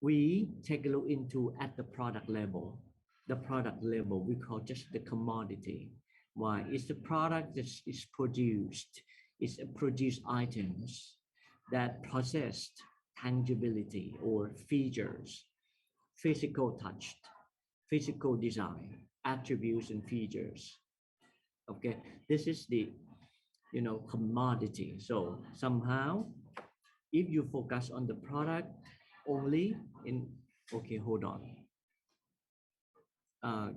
we take a look into at the product level. The product level we call just the commodity. Why? It's the product that is produced. It's produced items that possessed tangibility or features, physical touch, physical design, attributes and features. Okay, this is the commodity. So somehow, if you focus on the product only in, okay, hold on.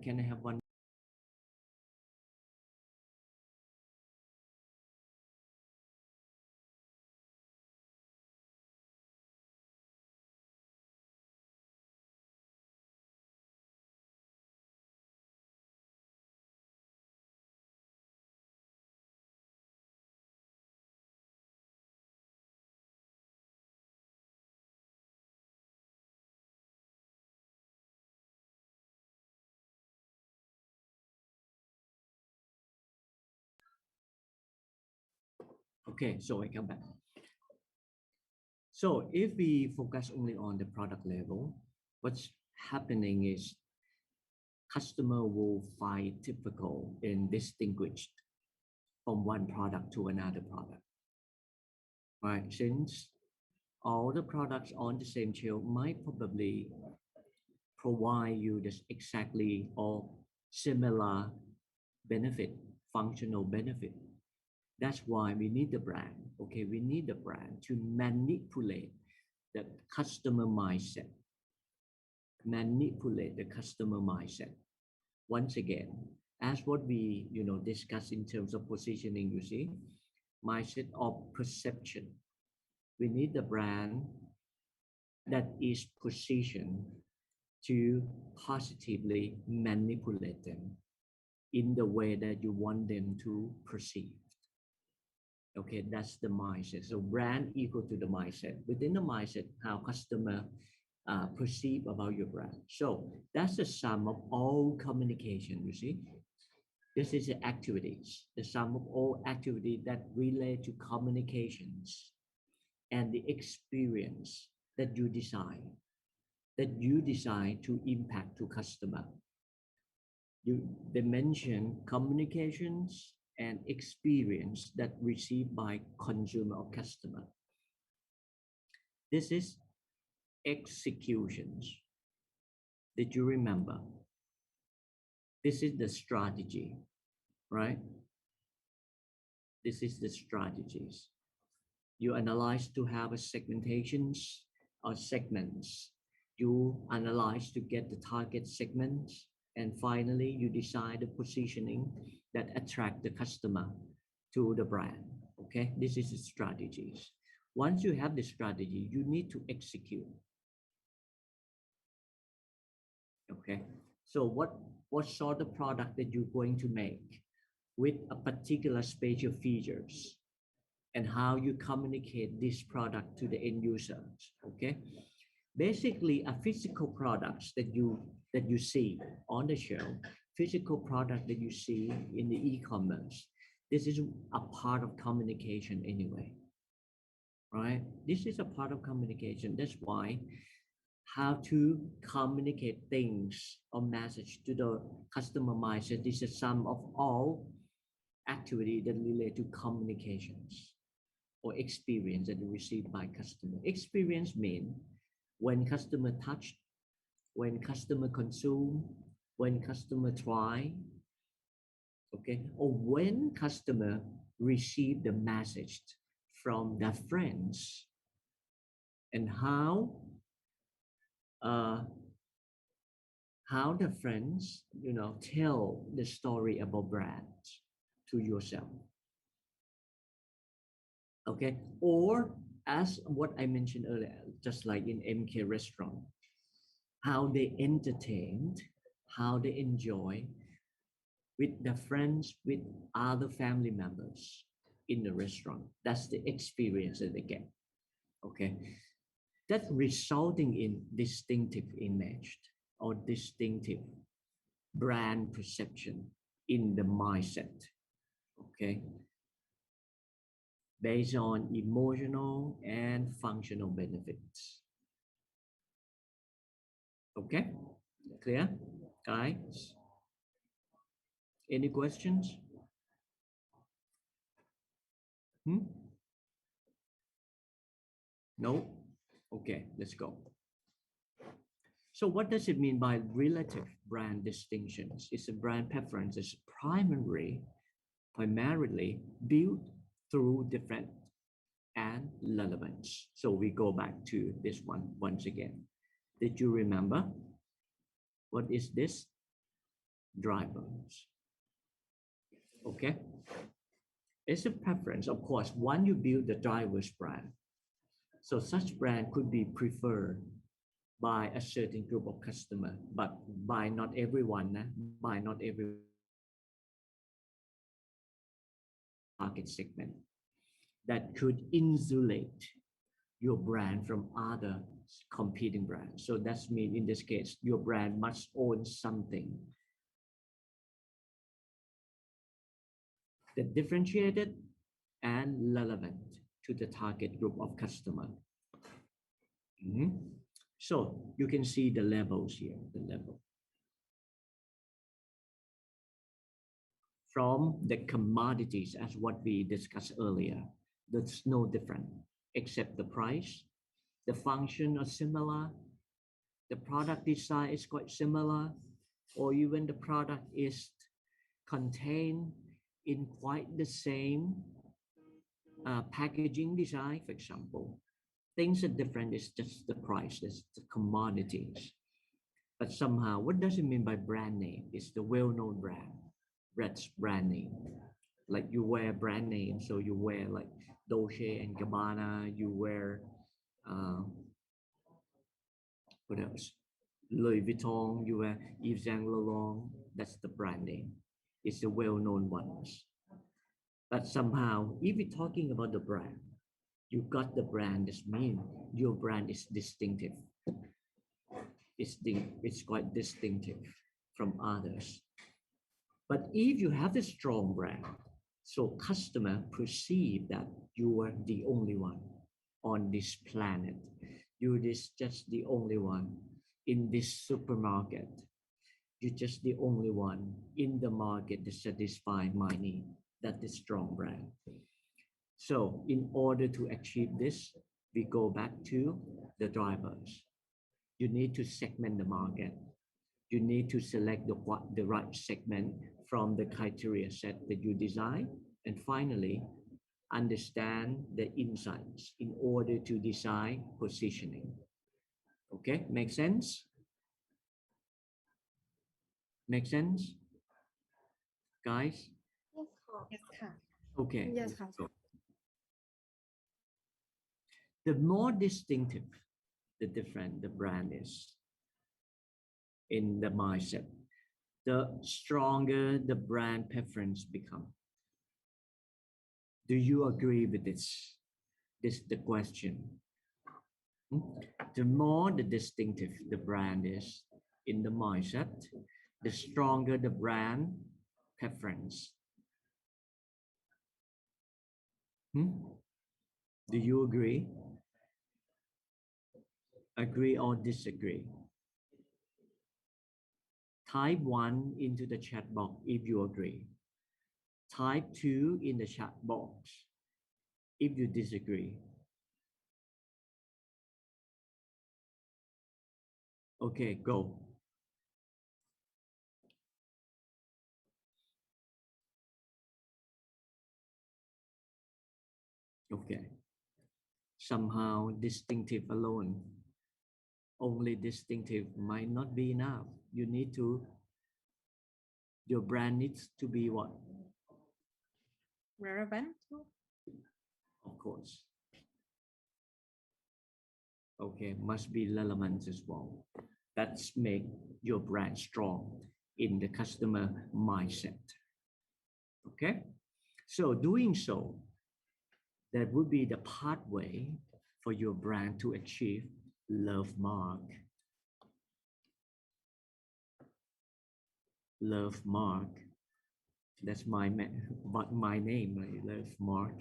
Can I have one? Okay, so I come back. So if we focus only on the product level, what's happening is customer will find difficult in distinguished from one product to another product, right? Since all the products on the same shelf might probably provide you this exactly or similar benefit, functional benefit. That's why we need the brand. Okay, we need the brand to manipulate the customer mindset. Manipulate the customer mindset. Once again, as what we discuss in terms of positioning, you see, mindset of perception. We need the brand that is positioned to positively manipulate them in the way that you want them to perceive. Okay, that's the mindset. So brand equal to the mindset. Within the mindset, how customer perceive about your brand. So that's the sum of all communication, you see. This is the activities, the sum of all activities that relate to communications and the experience that you design to impact to customer. They mention communications and experience that received by consumer or customer. This is executions. Did you remember? This is the strategy, right? This is the strategies. You analyze to have a segmentations or segments. You analyze to get the target segments, and finally you decide the positioning that attract the customer to the brand. Okay, this is the strategies. Once you have the strategy, you need to execute. Okay, so what sort of product that you're going to make with a particular special features, and how you communicate this product to the end users. Okay, basically a physical products that you see on the shelf, physical product that you see in the e-commerce. This is a part of communication anyway, right? This is a part of communication. That's why how to communicate things or message to the customer mindset. This is a sum of all activity that relate to communications or experience that you receive by customer. Experience mean when customer touch, when customer consume, when customer try, okay, or when customer receive the message from their friends, and how the friends tell the story about brands to yourself. Okay, or as what I mentioned earlier, just like in MK restaurant, how they entertained, how they enjoy with their friends, with other family members in the restaurant. That's the experience that they get. Okay, that resulting in distinctive image or distinctive brand perception in the mindset. Okay, based on emotional and functional benefits. Okay, clear, guys? Any questions? Hmm? No? Okay, let's go. So what does it mean by relative brand distinctions? It's a brand preference is primarily built through different and relevance. So we go back to this one once again. Did you remember? What is this? Drivers. Okay. It's a preference. Of course, when you build the driver's brand, so such brand could be preferred by a certain group of customer, but by not everyone, by not every market segment that could insulate your brand from other competing brands. So that's mean in this case, your brand must own something that differentiated and relevant to the target group of customer. So you can see the levels here, the level. From the commodities as what we discussed earlier, that's no different except the price, the function are similar, the product design is quite similar, or even the product is contained in quite the same packaging design, for example. Things are different, it's just the price, it's the commodities. But somehow, what does it mean by brand name? It's the well-known brand name. Like you wear brand name, so you wear like Dolce and Gabbana, you wear what else? Louis Vuitton, you wear Yves Saint Laurent. That's the brand name. It's the well-known ones. But somehow, if you're talking about the brand, you got the brand. This means your brand is distinctive. It's quite distinctive from others. But if you have a strong brand, so customer perceive that you are the only one on this planet. You're just the only one in this supermarket. You're just the only one in the market to satisfy my need. That is strong brand. So in order to achieve this, we go back to the drivers. You need to segment the market. You need to select the right segment from the criteria set that you design. And finally, understand the insights in order to design positioning. Okay, make sense? Make sense? Guys? Yes,ค่ะ. Okay. Yes,ค่ะ. The more distinctive, the different the brand is in the mindset, the stronger the brand preference become. Do you agree with this? This is the question. The more the distinctive the brand is in the mindset, the stronger the brand preference. Do you agree? Agree or disagree? Type 1 into the chat box if you agree. Type 2 in the chat box if you disagree. Okay, go. Okay. Somehow distinctive alone, only distinctive might not be enough. You need to, your brand needs to be what? Relevant. Of course. Okay, must be relevant as well. That's make your brand strong in the customer mindset. Okay, so doing so, that would be the pathway for your brand to achieve love mark. Love mark. That's my name, right? Love mark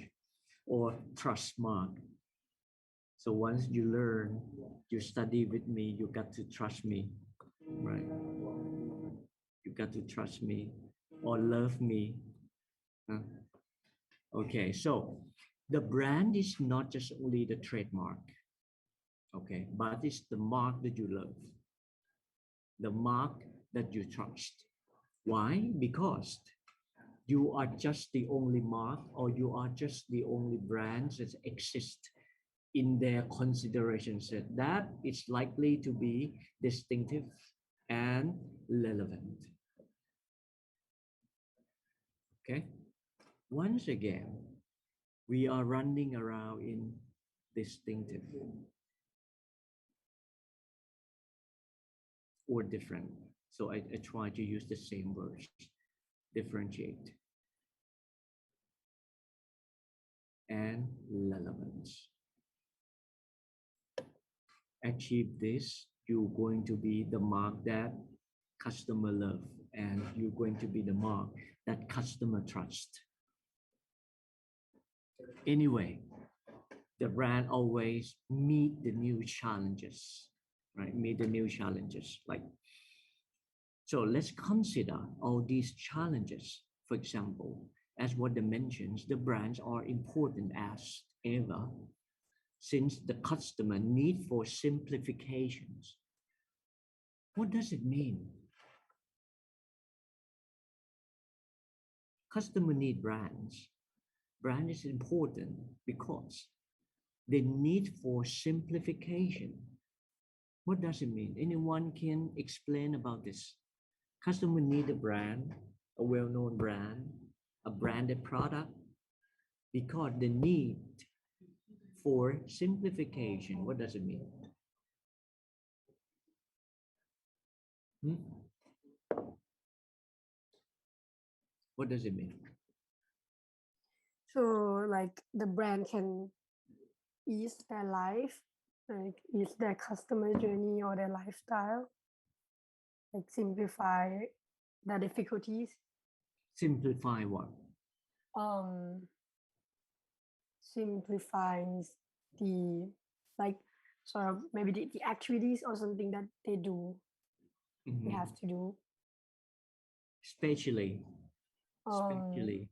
or trust mark. So once you learn, you study with me, you got to trust me. right? You got to trust me or love me. Huh? Okay, so the brand is not just only the trademark, okay, but it's the mark that you love, the mark that you trust. Why? Because you are just the only mark or you are just the only brands that exist in their consideration set that it's likely to be distinctive and relevant. Okay. Once again, we are running around in distinctive or different. So I try to use the same words, differentiate and relevance. Achieve this, you're going to be the mark that customer love and you're going to be the mark that customer trust. Anyway, the brand always meet the new challenges, right? Meet the new challenges. Like, so let's consider all these challenges. For example, as what they mentions, the brands are important as ever since the customer need for simplifications. What does it mean? Customer need brands. Brand is important because they need for simplification. What does it mean? Anyone can explain about this? Customer need a brand, a well-known brand, a branded product, because the need for simplification. What does it mean? Hmm? What does it mean? So like the brand can ease their life, like ease their customer journey or their lifestyle, like simplify the difficulties. Simplify what? Um, Simplifies the like sort of maybe the activities or something that they do, they Mhm. have to do. Especially, Um, especially,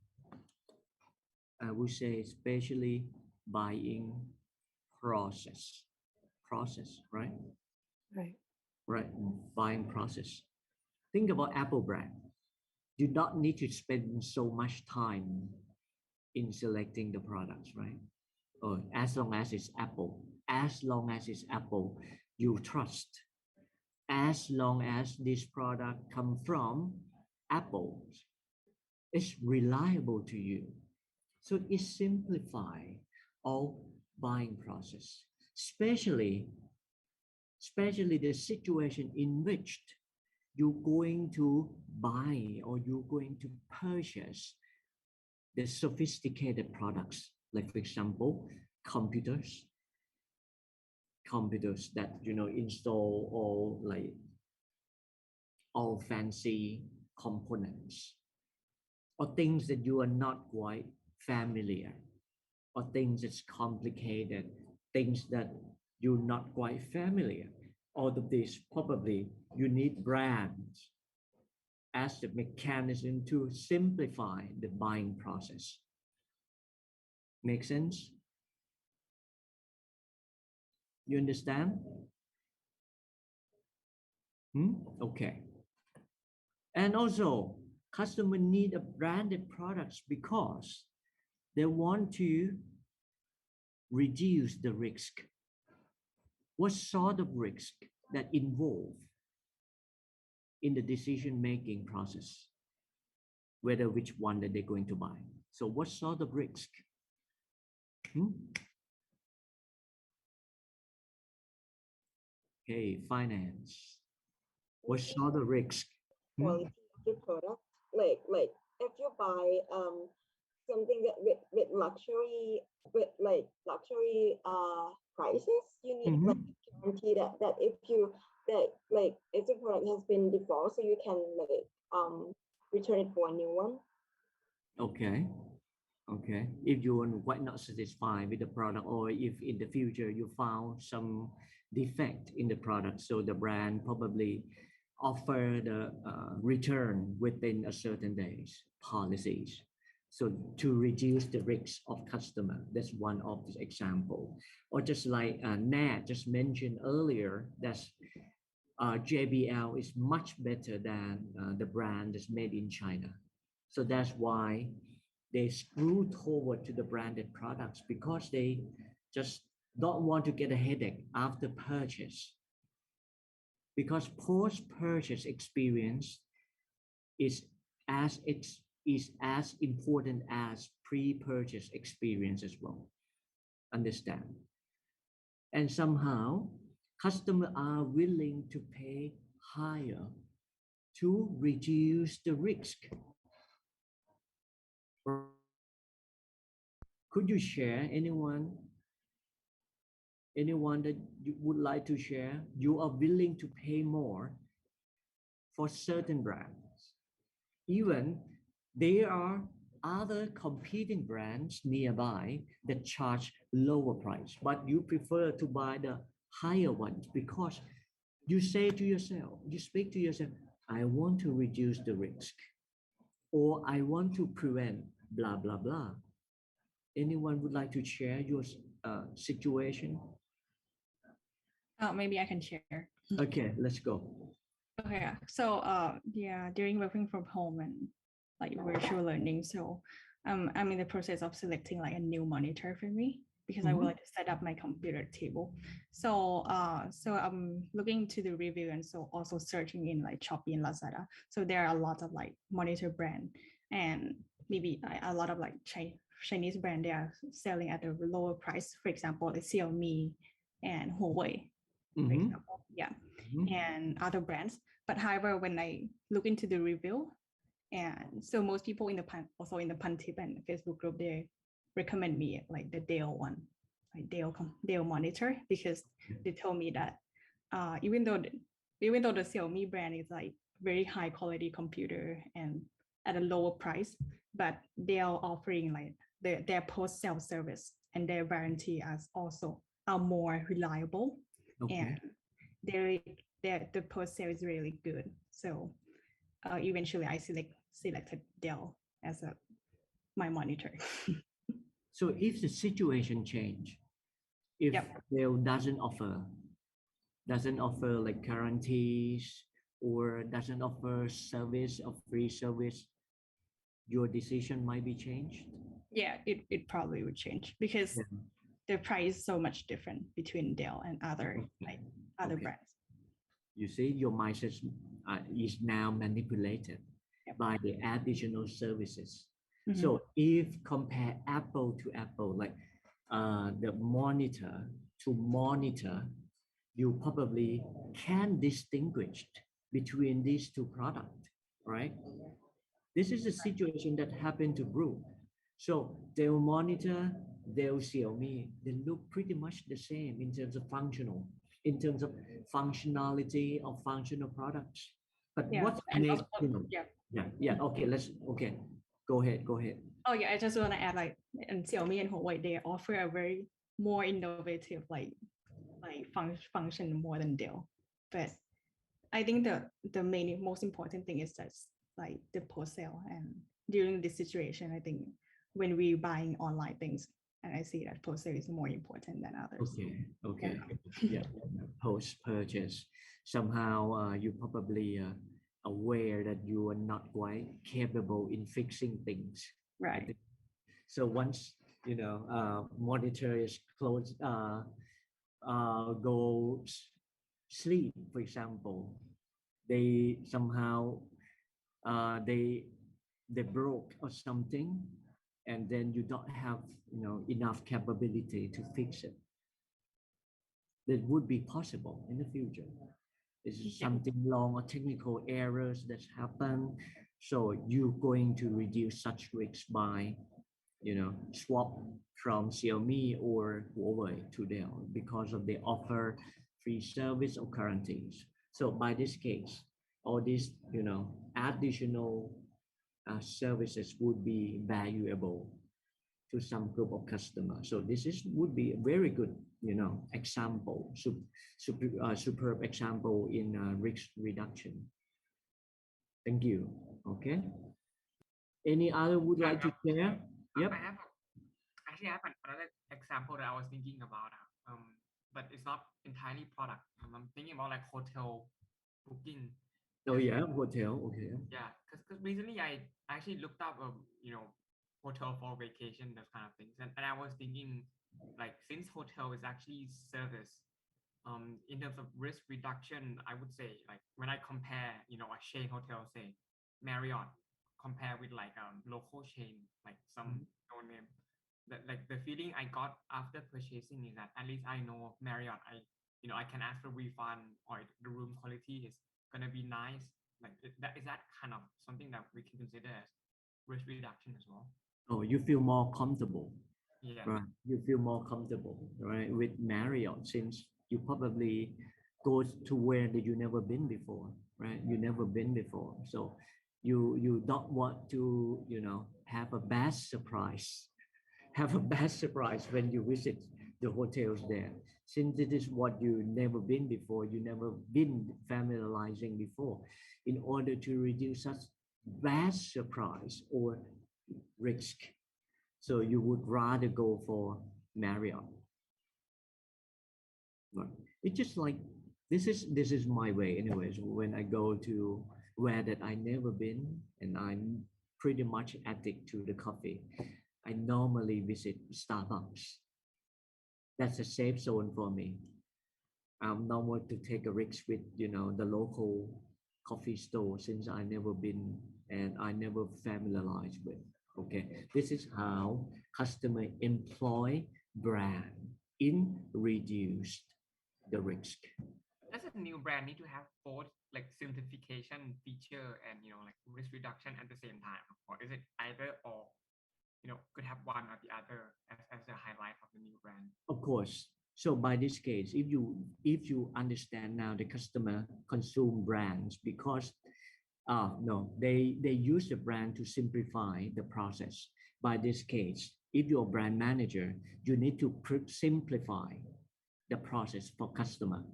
I would say, especially buying process, process, right? right. Right, buying process. Think about Apple brand. You don't need to spend so much time in selecting the products, right? Or as long as it's Apple, as long as it's Apple, you trust. As long as this product come from Apple, it's reliable to you. So it simplify all buying process, especially especially the situation in which you're going to buy or you're going to purchase the sophisticated products, like for example, computers, computers that install all fancy components, or things that you are not quite familiar, or things that's complicated, things that you're not quite familiar. All of this probably you need brands as the mechanism to simplify the buying process. Make sense? You understand? Hmm? Okay. And also, customer need a branded products because they want to reduce the risk. What sort of risk that involve in the decision making process, whether which one that they're going to buy? So what sort of risk? Hmm? Okay, finance. What sort of risk? Hmm? Quality of the product. Like if you buy something that with luxury with like luxury prices, you need like Mhm. guarantee that if you that like if the product has been default, so you can like return it for a new one. Okay. Okay. If you are quite not satisfied with the product, or if in the future you found some defect in the product, so the brand probably offer the return within a certain days policies. So to reduce the risk of customer, that's one of the example. Or just like Nat just mentioned earlier, that's JBL is much better than the brand that's made in China. So that's why they screw toward to the branded products because they just don't want to get a headache after purchase. Because post-purchase experience is is as important as pre-purchase experience as well. Understand? And somehow customers are willing to pay higher to reduce the risk. Could you share anyone that you would like to share? You are willing to pay more for certain brands. Even there are other competing brands nearby that charge lower price, but you prefer to buy the higher ones because you say to yourself, you speak to yourself, I want to reduce the risk, or I want to prevent blah, blah, blah. Anyone would like to share your situation? Maybe I can share. Okay, let's go. Okay, so yeah, during working from home and like virtual learning, so I'm in the process of selecting like a new monitor for me because I would like to set up my computer table. So so I'm looking to the review and so also searching in like Shopee and Lazada. So there are a lot of like monitor brand and maybe a lot of like Chinese brand they are selling at a lower price. For example, like Xiaomi and Huawei, for example, yeah, and other brands. But however, when I look into the review, and so most people in the also in the Pantip and Facebook group, they recommend me like the Dell one, like Dell monitor, because they told me that even though the Xiaomi brand is like very high quality computer and at a lower price, but they are offering like their post sale service and their warranty as also are more reliable, and the post sale is really good. So eventually I selected Dell as my monitor. So if the situation change, if Dell doesn't offer like guarantees or doesn't offer service or free service, your decision might be changed. Yeah, it probably would change because the price is so much different between Dell and other brands. You see, your mindset is now manipulated by the additional services. So if compare Apple to Apple, like the monitor to monitor, you probably can distinguish between these two products, right? This is a situation that happened to Brooke. So Dell monitor, Dell Xiaomi, they look pretty much the same in terms of in terms of functionality of functional products. But what makes okay. Go ahead. Oh yeah, I just want to add like and Xiaomi and Huawei they offer a very more innovative like function more than Dell. But I think the most important thing is that like the post sale, and during this situation, I think when we buying online things, and I see that post sale is more important than others. Okay. Yeah. Post purchase. Somehow you probably aware that you are not quite capable in fixing things. Right. So once monitor is closed, go sleep, for example, they somehow they broke or something, and then you don't have enough capability to fix it. That would be possible in the future. It's something long or technical errors that happen. So you're going to reduce such risks by swap from Xiaomi or Huawei to Dell because of they offer free service or guarantees. So by this case, all these additional services would be valuable to some group of customers. So this is would be a very good, example, superb example in risk reduction. Thank you. Okay. Any other would like to share? Yep. Actually, I have another example that I was thinking about, but it's not entirely product. I'm thinking about like hotel booking. Oh yeah, hotel. Okay. Yeah, because recently I actually looked up, hotel for vacation, those kind of things, and I was thinking, like, since hotel is actually service, in terms of risk reduction, I would say, like, when I compare, a chain hotel, say Marriott, compare with like local chain, like some no name, like the feeling I got after purchasing is that at least I know Marriott, I can ask for refund, or the room quality is gonna be nice. Like that kind of something that we can consider as risk reduction as well. Oh, you feel more comfortable. Yeah. Right. You feel more comfortable, right, with Marriott, since you probably go to where that you never been before, right? You never been before, so you don't want to, have a bad surprise, when you visit the hotels there, since it is what you never been before, you never been familiarizing before. In order to reduce such bad surprise or risk, so you would rather go for Marriott. Right. It's just like this is my way anyways. When I go to where that I never been and I'm pretty much addict to the coffee, I normally visit Starbucks. That's a safe zone for me. I'm not want to take a risk with the local coffee store, since I never been and I never familiarized with. Okay, this is how customer employ brand in reduced the risk. Does a new brand need to have both like simplification feature and like risk reduction at the same time, or is it either or? Could have one or the other as the highlight of the new brand. Of course. So by this case, if you understand now, the customer consume brands because no, they use the brand to simplify the process. By this case, if you're a brand manager, you need to simplify the process for customer.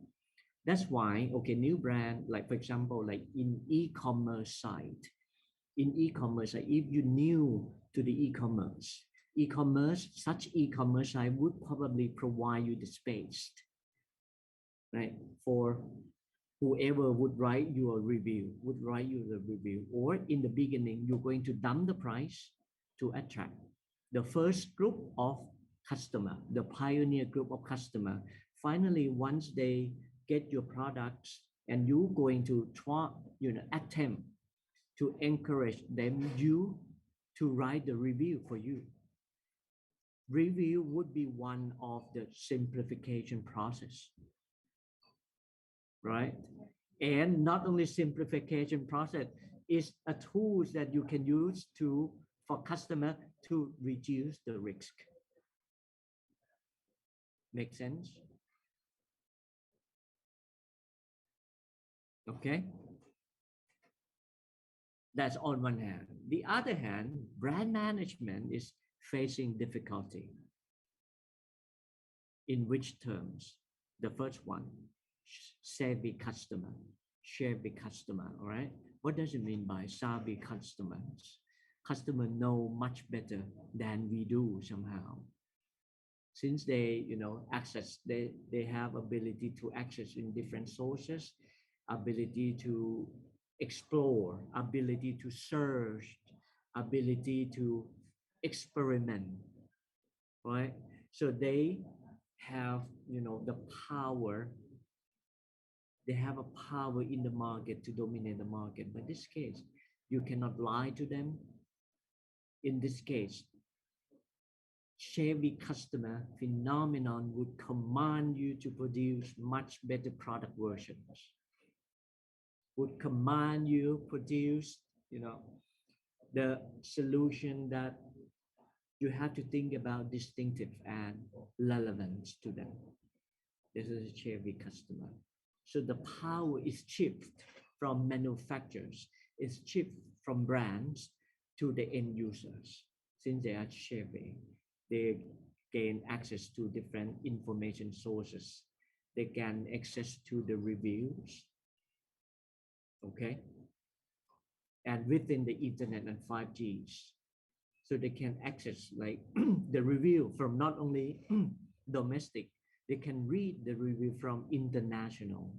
That's why, okay, new brand, like for example, like in e-commerce site, if you're new to the such e-commerce site would probably provide you the space, right, for whoever would write you the review, or in the beginning, you're going to dump the price to attract the first group of customer, the pioneer group of customer. Finally, once they get your products, and you're going to try, attempt to encourage them to write the review for you. Review would be one of the simplification process, right? And not only simplification process, is a tool that you can use for customer to reduce the risk. Make sense? Okay. That's on one hand. The other hand, brand management is facing difficulty. In which terms? The first one, savvy customer, all right? What does it mean by savvy customers? Customer know much better than we do somehow. Since they, access, they have ability to access in different sources, ability to explore, ability to search, ability to experiment, right? So they have, the power. They have a power in the market to dominate the market. But in this case, you cannot lie to them. In this case, savvy customer phenomenon would command you to produce much better product versions. Would command you produce, the solution that you have to think about distinctive and relevance to them. This is a savvy customer. So the power is shifted from manufacturers, it's shifted from brands to the end users, since they are savvy. They gain access to different information sources. They can access to the reviews. Okay. And within the internet and 5Gs, so they can access like the review from not only domestic, they can read the review from international,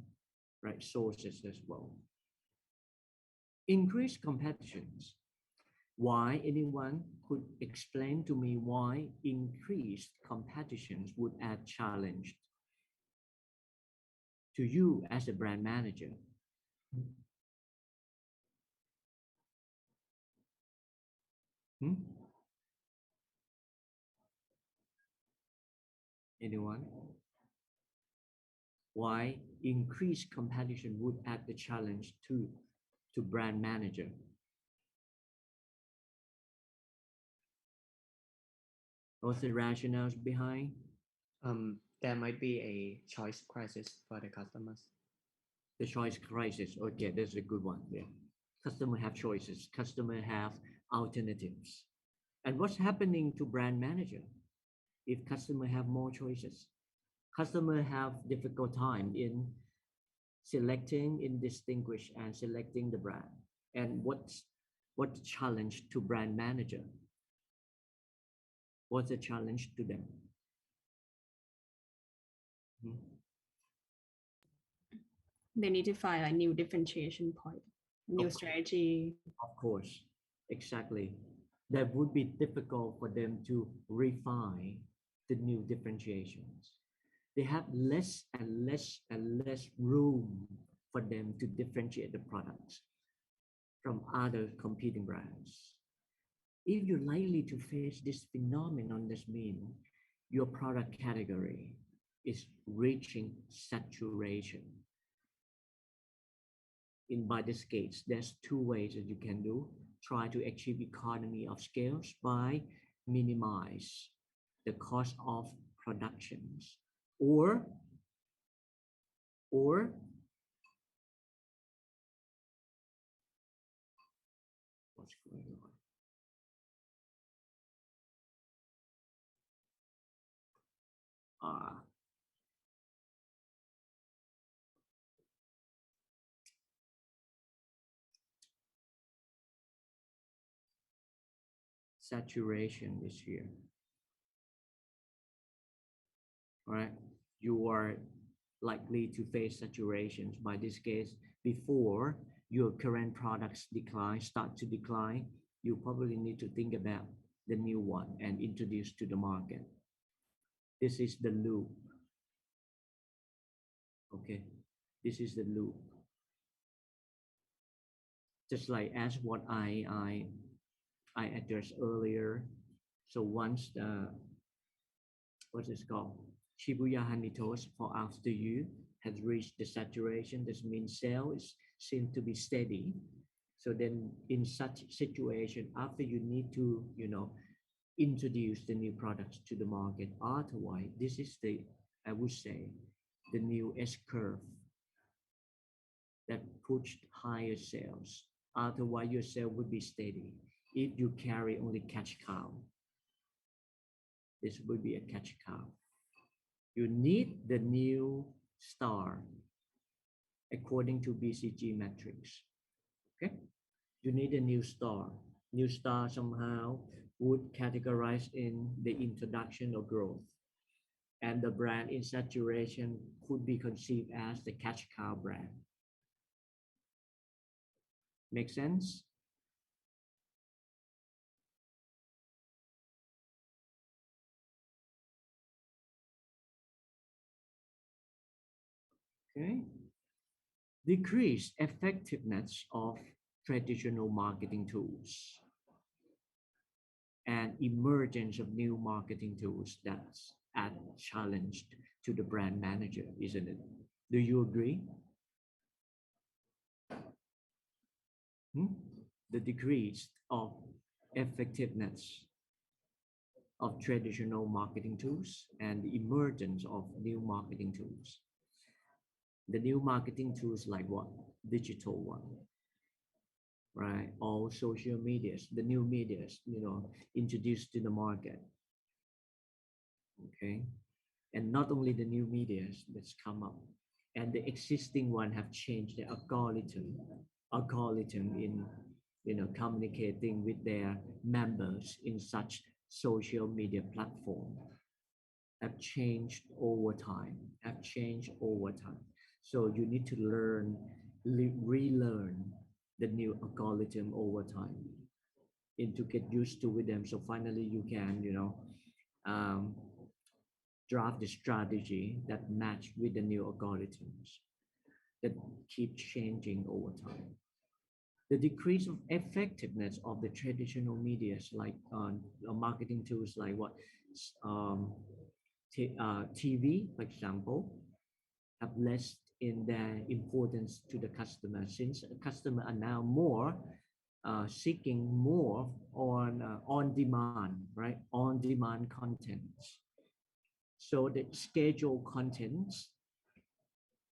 right, sources as well. Increased competitions. Why? Anyone could explain to me why increased competitions would add challenge to you as a brand manager? Hmm? Anyone? Why increased competition would add the challenge to brand manager? What's the rationales behind? There might be a choice crisis for the customers. The choice crisis. Okay, that's a good one. Yeah. Customer have choices. Customer have alternatives. And what's happening to brand manager if customer have more choices? Customer have difficult time in selecting, in distinguish, and selecting the brand. And what's the challenge to brand manager? What's the challenge to them? Hmm? They need to find a new differentiation point, new strategy. Of course, exactly. That would be difficult for them to refine the new differentiations. They have less and less and less room for them to differentiate the products from other competing brands. If you're likely to face this phenomenon, this means your product category is reaching saturation. By this case, there's two ways that you can do. Try to achieve economy of scales by minimize the cost of productions, or or what's going on? Ah, saturation is here. All right, you are likely to face saturations by this case before your current products start to decline. You probably need to think about the new one and introduce to the market. This is the loop. Okay, this is the loop. Just like as what I addressed earlier. So once the what's it called? Shibuya honey toast for after you has reached the saturation, this means sales seem to be steady. So then in such situation, after you need to, introduce the new products to the market. Otherwise, this is I would say, the new S curve that pushed higher sales. Otherwise, your sale would be steady. If you carry only cash cow, this would be a cash cow. You need the new star according to BCG metrics. Okay, you need a new star. New star somehow would categorize in the introduction of growth, and the brand in saturation could be conceived as the cash cow brand. Make sense? Okay. Decreased effectiveness of traditional marketing tools and emergence of new marketing tools that's add challenge to the brand manager, isn't it? Do you agree? Hmm? The decrease of effectiveness of traditional marketing tools and the emergence of new marketing tools. The new marketing tools like what? Digital one, right? All social medias, the new medias, introduced to the market. Okay, and not only the new medias that's come up, and the existing one have changed the algorithm in communicating with their members in such social media platform have changed over time, so you need to relearn the new algorithm over time and to get used to with them, so finally you can um, draft the strategy that match with the new algorithms that keep changing over time. The decrease of effectiveness of the traditional medias like marketing tools like um, TV, for example, have less in their importance to the customer since customers are now more seeking more on demand, right? On demand contents. So the scheduled contents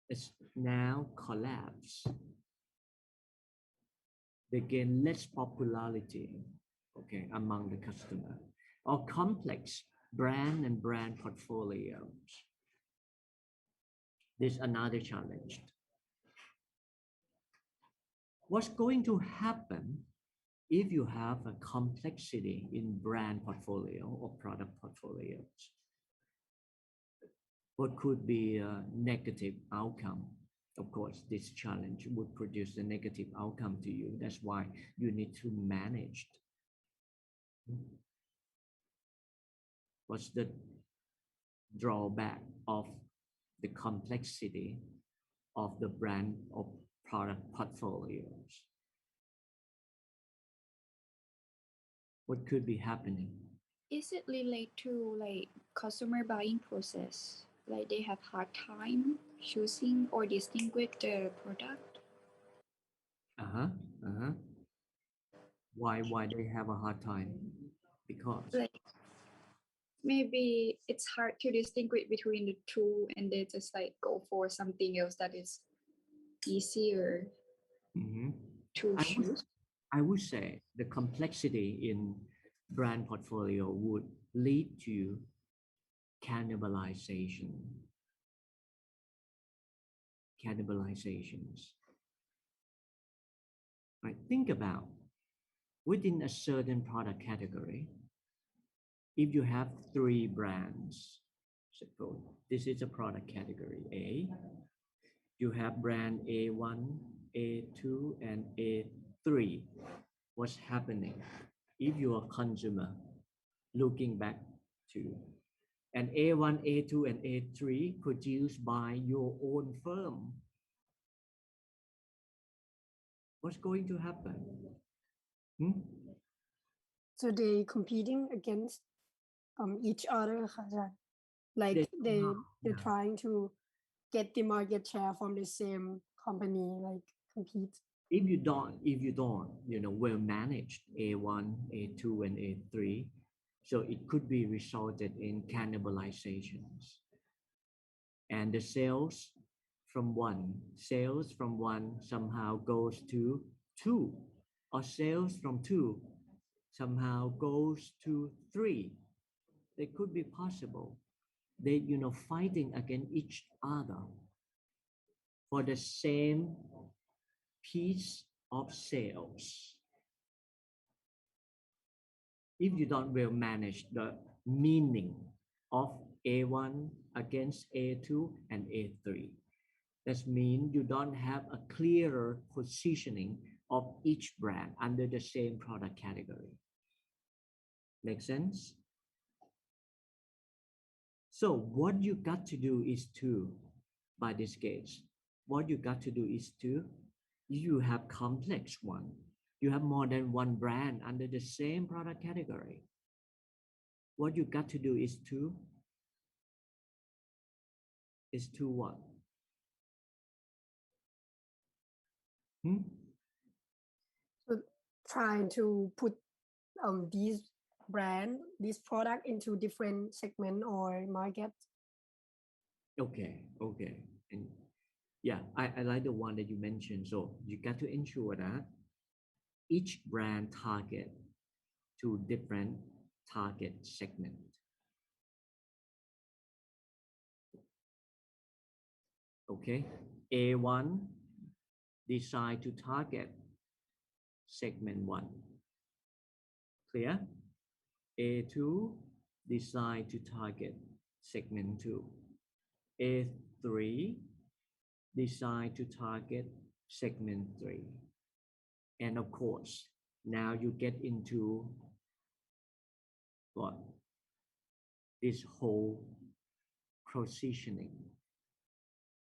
is now collapse. They gain less popularity, okay, among the customer. Or complex brand portfolios. This is another challenge. What's going to happen if you have a complexity in brand portfolio or product portfolios? What could be a negative outcome? Of course, this challenge would produce a negative outcome to you. That's why you need to manage. What's the drawback of the complexity of the brand or product portfolios? What could be happening? Is it related to like customer buying process? Like they have hard time choosing or distinguish the product? Uh-huh. Uh-huh. Why they have a hard time? Because Like maybe it's hard to distinguish between the two and they just like go for something else that is easier mhm. to I would choose. I would say the complexity in brand portfolio would lead to cannibalization. Cannibalizations. Right? Think about within a certain product category, if you have three brands, suppose this is a product category A, you have brand A1, A2, and A3. What's happening? If you're a consumer looking back to and A1, A2, and A3 produced by your own firm, what's going to happen? Hmm? So they competing against each other ค่ะอาจารย์ like they're Yeah. trying to get the market share from the same company, like compete. If you don't well managed A1, A2, and A3, so it could be resulted in cannibalizations, and the sales from one somehow goes to two, or sales from two somehow goes to three. They could be possible. They fighting against each other for the same piece of sales. If you don't well manage the meaning of A1 against A2 and A3, that means you don't have a clearer positioning of each brand under the same product category. Make sense? So what you got to do is to, by this case, what you got to do is to, you have complex one. You have more than one brand under the same product category. What you got to do is to what? Hmm? So trying to put these brand, this product into different segment or market. Okay. And yeah, I like the one that you mentioned. So you got to ensure that each brand target to different target segment. Okay. A1 decide to target segment 1. Clear? A2 decide to target segment 2. A3 decide to target segment 3. And of course, now you get into what? This whole positioning.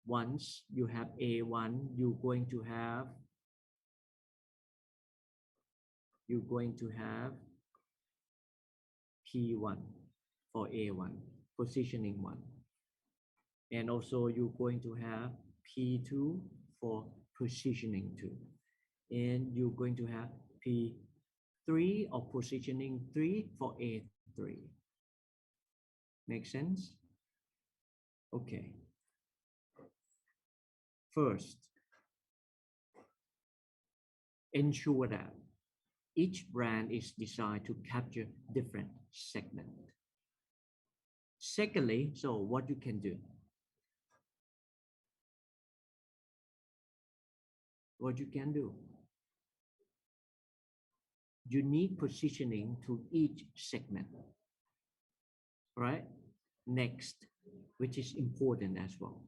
Once you have A1, you're going to have P1 for A1, positioning 1. And also you're going to have P2 for positioning 2. And you're going to have P3 or positioning 3 for A3. Make sense? Okay. First, ensure that each brand is designed to capture different segments. Secondly, so what you can do? What you can do? Unique positioning to each segment, right? Next, which is important as well.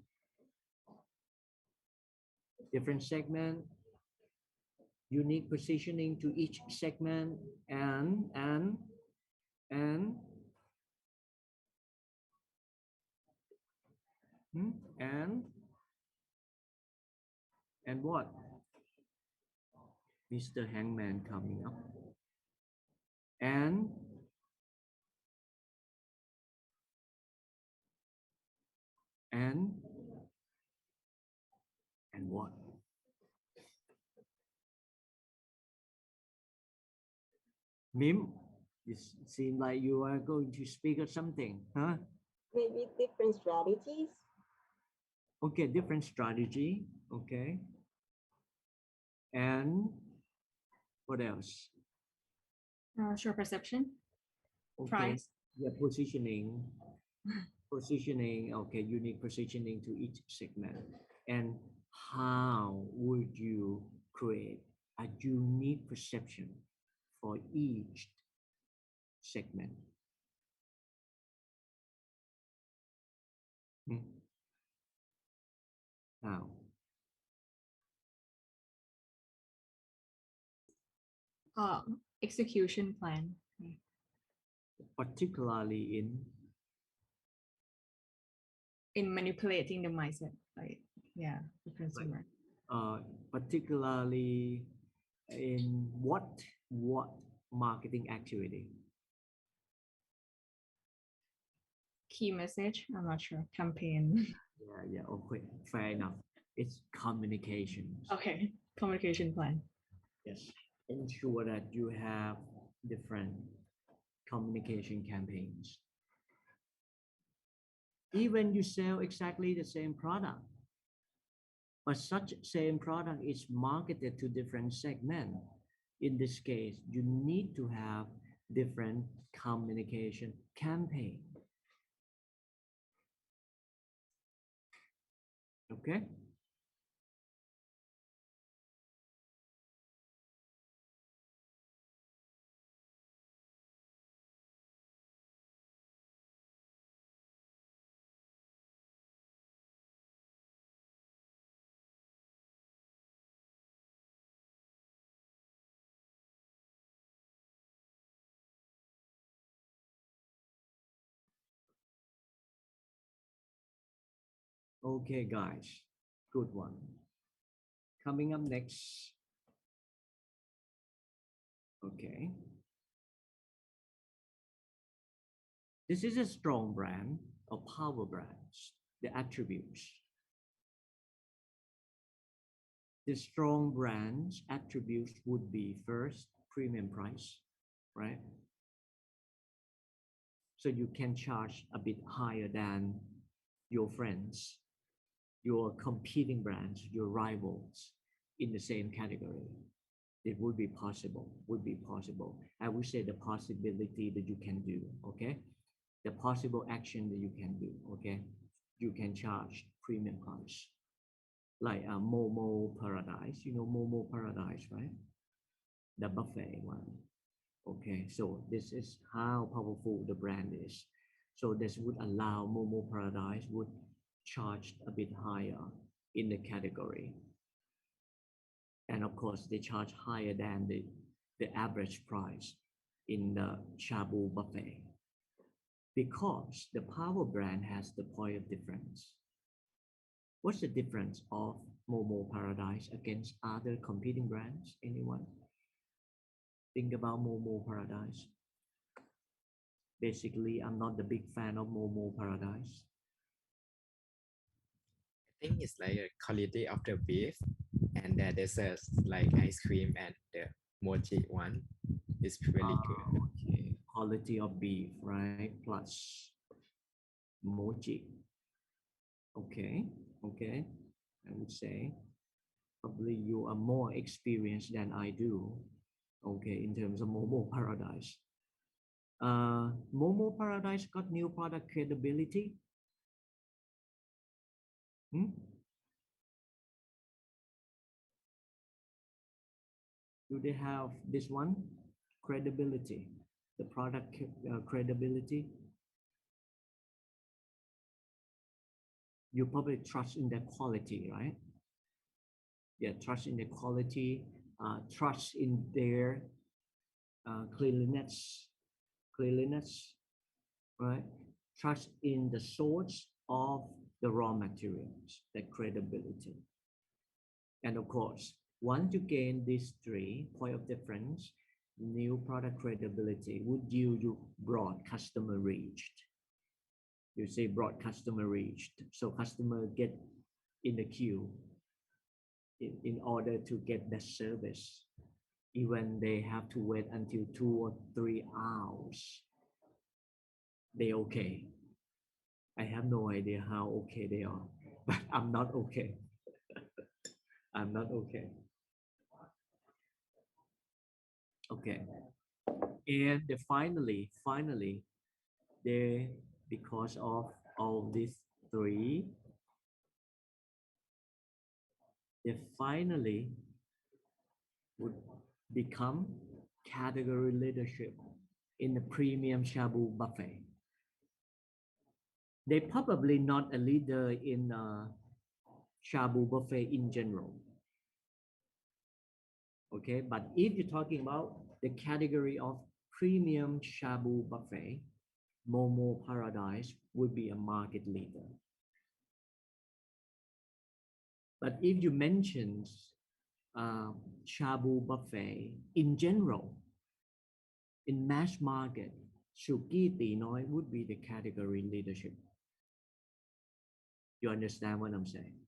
Different segment, unique positioning to each segment, and what? Mr. Hangman coming up. And what? Mim, it seems like you are going to speak of something, huh? Maybe different strategies. Okay, different strategy. Okay. And what else? Short perception. Okay. Price. Yeah, positioning, okay, unique positioning to each segment. And how would you create a unique perception for each segment? How? Execution plan. Particularly in manipulating the mindset, like the consumer. Particularly in what marketing activity? Key message, I'm not sure. Campaign. Yeah, okay, fair enough. It's communications. Okay, communication plan. Yes, ensure that you have different communication campaigns. Even you sell exactly the same product, but such same product is marketed to different segments. In this case, you need to have different communication campaign. Okay. Okay, guys, good one. Coming up next. Okay. This is a strong brand or power brands, the attributes. The strong brand's attributes would be first, premium price, right? So you can charge a bit higher than your friends, your competing brands, your rivals in the same category. It would be possible, I would say the possibility that you can do, okay? The possible action that you can do, okay? You can charge premium price, like a Momo Paradise. You know Momo Paradise, right? The buffet one. Okay, so this is how powerful the brand is. So this would allow Momo Paradise would charge a bit higher in the category. And of course, they charge higher than the average price in the Shabu buffet because the Power brand has the point of difference. What's the difference of Momo Paradise against other competing brands? Anyone? Think about Momo Paradise. Basically, I'm not the big fan of Momo Paradise. I think it's like a quality of the beef and the desserts like ice cream and the mochi one is really good. Okay, quality of beef, right? Plus mochi. Okay, okay. I would say probably you are more experienced than I do. Okay, in terms of Momo Paradise. Momo Paradise got new product credibility. Hmm? Do they have this one? Credibility, the product credibility. You probably trust in their quality, right? Yeah, trust in their quality, trust in their cleanliness, right? Trust in the source of the raw materials, the credibility. And of course, once you gain these 3 point of difference, new product credibility would yield you broad customer reach. You say broad customer reach, so customer get in the queue in order to get the service. Even they have to wait until 2 or 3 hours, they okay. I have no idea how okay they are, but I'm not okay. I'm not okay. Okay. And finally, they, because of all these 3, they finally would become category leadership in the premium Shabu buffet. They probably not a leader in Shabu buffet in general. Okay, but if you're talking about the category of premium Shabu buffet, Momo Paradise would be a market leader. But if you mention Shabu buffet in general, in mass market, Suki Ti Noi would be the category leadership. You understand what I'm saying?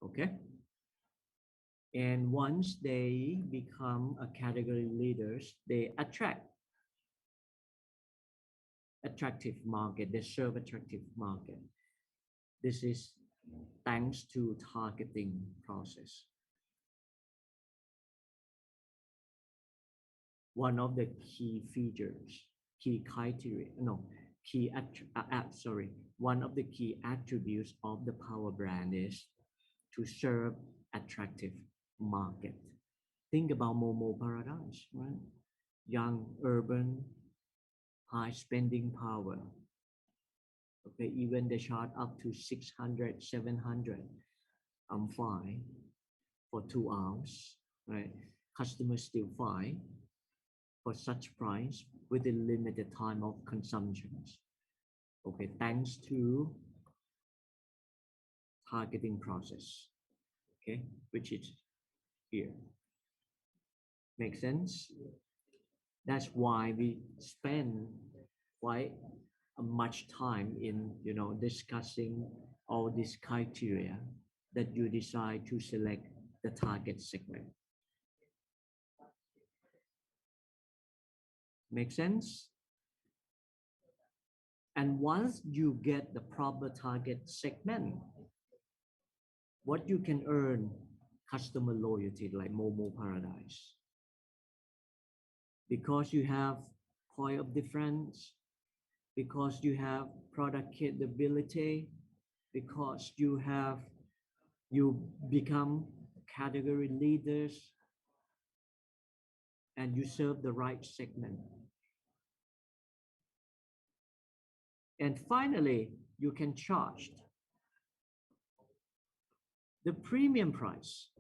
Okay. And once they become a category leaders, they attractive market, they serve attractive market. This is thanks to targeting process. One of the key features, key criteria, no, one of the key attributes of the power brand is to serve attractive market. Think about Momo Paradise, right? Young, urban, high spending power. Okay, even they charge up to 600, 700. I'm fine for 2 hours, right? Customers still fine for such price within limited time of consumptions. Okay, thanks to targeting process, okay, which is here. Make sense? That's why we spend quite much time in discussing all these criteria that you decide to select the target segment. Make sense? And once you get the proper target segment, what you can earn customer loyalty like Momo Paradise. Because you have point of difference, because you have product capability, because you become category leaders and you serve the right segment. And finally, you can charge the premium price.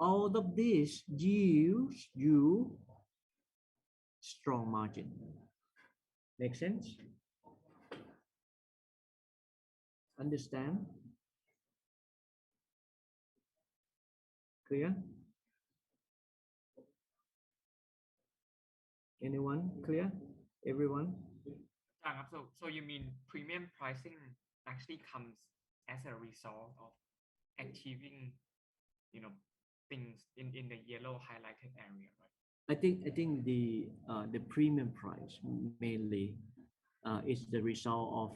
All of this gives you strong margin. Make sense? Understand? Clear? Anyone clear? Everyone? So you mean premium pricing actually comes as a result of achieving, things in the yellow highlighted area, right? I think the premium price mainly is the result of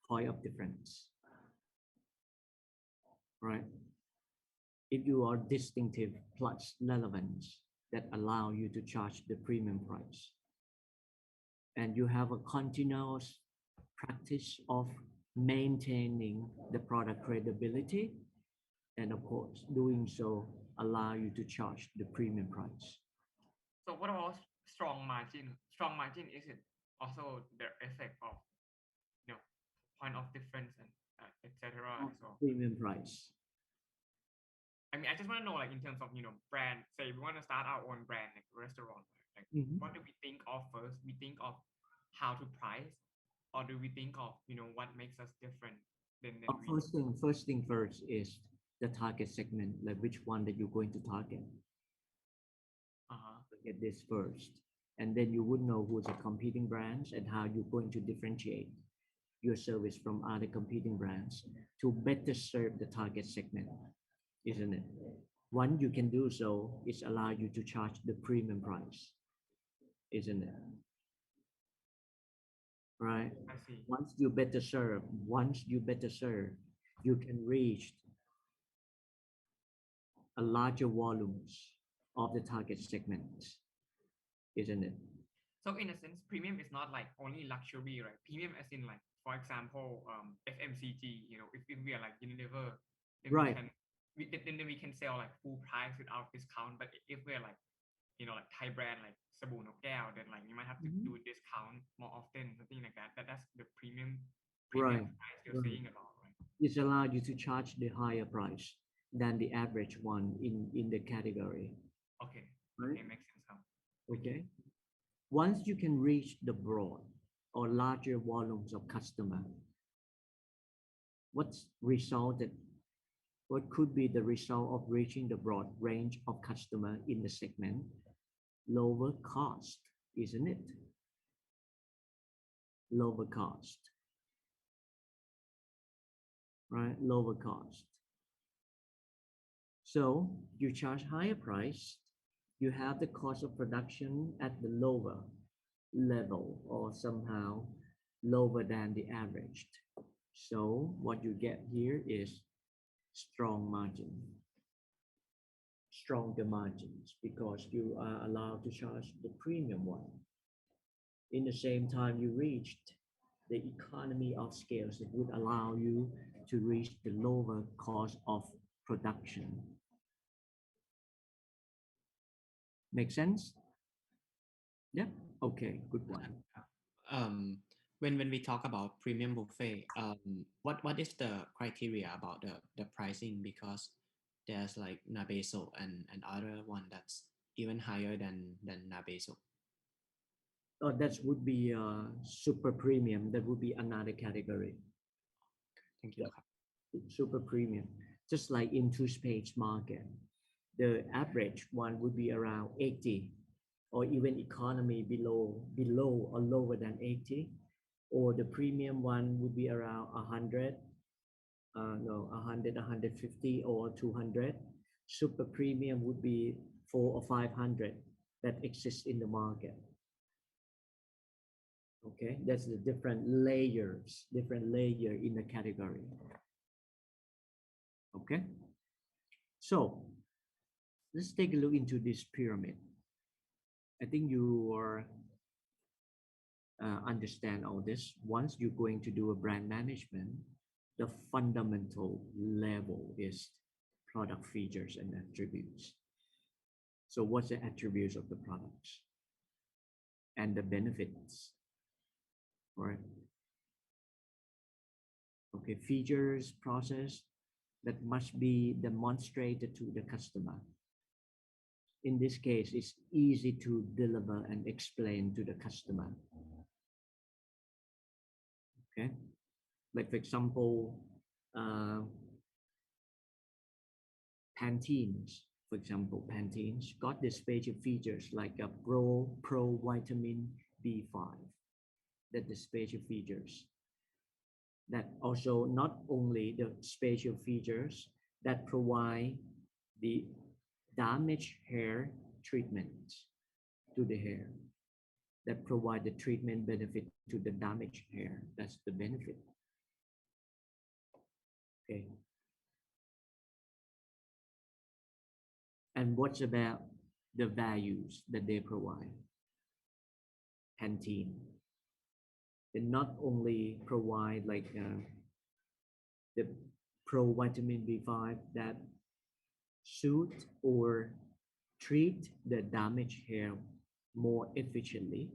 point of difference, right? If you are distinctive plus relevance that allow you to charge the premium price, and you have a continuous practice of maintaining the product credibility, and of course doing so allow you to charge the premium price. So what about strong margin? Strong margin, is it also the effect of, point of difference and etc. as well? Premium price. I mean, I just want to know, like, in terms of, brand, say we want to start our own brand, like restaurant, like, what do we think of first? We think of how to price, or do we think of, what makes us different than First thing first is the target segment, like which one that you're going to target. Get this first, and then you would know who's the competing brands and how you're going to differentiate your service from other competing brands to better serve the target segment, isn't it? One you can do so is allow you to charge the premium price, isn't it? Right? I see. Once you better serve, you can reach a larger volumes of the target segment, isn't it? So in a sense, premium is not like only luxury, right? Premium as in, like, for example, FMCG, if we are like Unilever, then Right. then we can sell like full price without discount. But if we're like, like Thai brand like Sabu No Keo, then like you might have to do discount more often, something like that. That's the premium Right. price you're saying about, right? It's allowed you to charge the higher price than the average one in the category. Okay. Right? Okay, makes sense now. Okay. Once you can reach the broad or larger volumes of customer, what could be the result of reaching the broad range of customer in the segment? Lower cost, isn't it? Lower cost, right? Lower cost. So you charge higher price, you have the cost of production at the lower level or somehow lower than the average. So what you get here is strong margin, stronger margins, because you are allowed to charge the premium one. In the same time, you reached the economy of scales that would allow you to reach the lower cost of production. Make sense? Yeah. Okay. Good one. When we talk about premium buffet, what is the criteria about the pricing? Because there's like nabeso and other one that's even higher than nabeso. Oh, that would be super premium. That would be another category. Thank you. Super premium, just like in toothpaste market, the average one would be around 80, or even economy below or lower than 80, or the premium one would be around 100, 100, 150, or 200. Super premium would be 400 or 500 that exists in the market. Okay, that's the different layer in the category. Okay, so let's take a look into this pyramid. I think you are understand all this, once you're going to do a brand management, the fundamental level is product features and attributes. So what's the attributes of the products and the benefits, right? Okay, features, process that must be demonstrated to the customer. In this case, it's easy to deliver and explain to the customer. Okay, like for example, uh, Pantene's, for example, Pantene's got the special features like a pro vitamin B5. That the special features. That also not only the special features that provide the damaged hair treatment to the hair, that provide the treatment benefit to the damaged hair. That's the benefit. Okay. And what's about the values that they provide? Pantene. They not only provide like the pro vitamin B5 that soothe or treat the damaged hair more efficiently.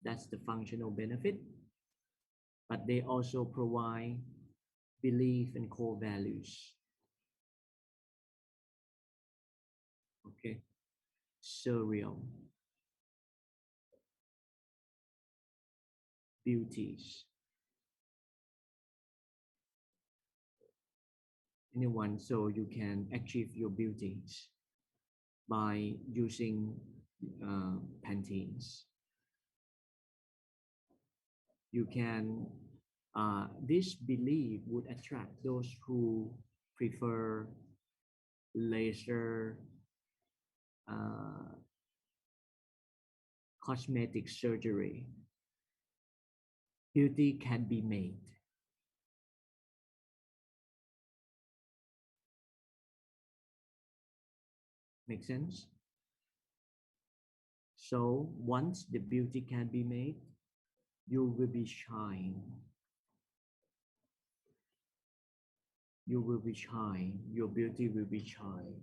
That's the functional benefit. But they also provide belief and core values. Okay. Cereal. Beauties. Anyone, so you can achieve your beauties by using Pantenes. You can, this belief would attract those who prefer laser cosmetic surgery. Beauty can be made. Make sense? So once the beauty can be made, you will be shine. You will be shine. Your beauty will be shine.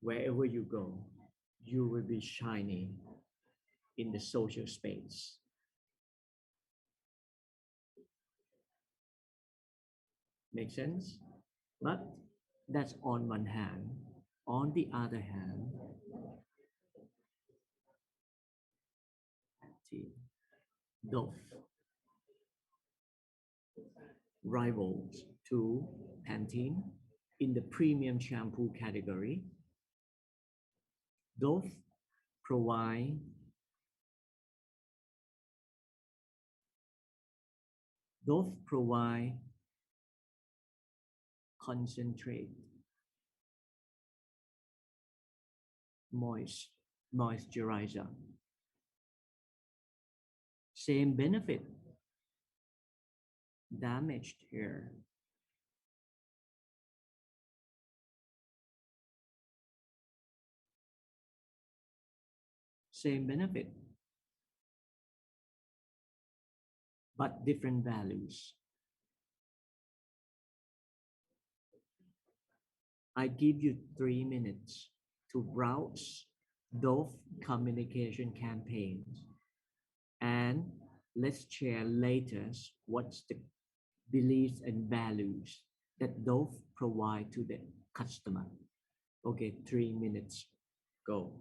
Wherever you go, you will be shining in the social space. Make sense? But that's on one hand. On the other hand, Dove rivals to Pantene in the premium shampoo category. Dove provide concentrate moisturizer. Same benefit. Damaged hair. Same benefit, but different values. I give you 3 minutes to browse Dove communication campaigns, and let's share latest what's the beliefs and values that Dove provide to the customer. Okay, 3 minutes, go.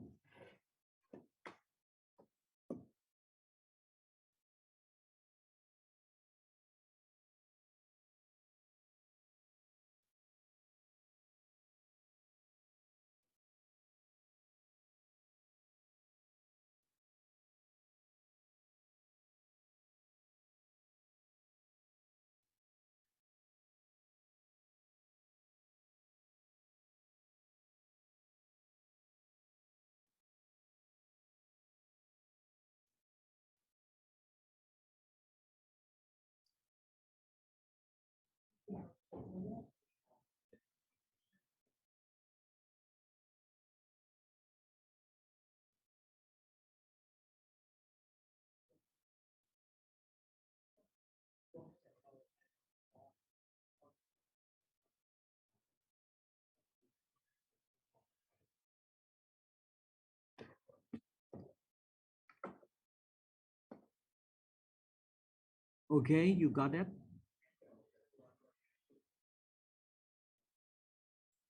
Okay, you got it.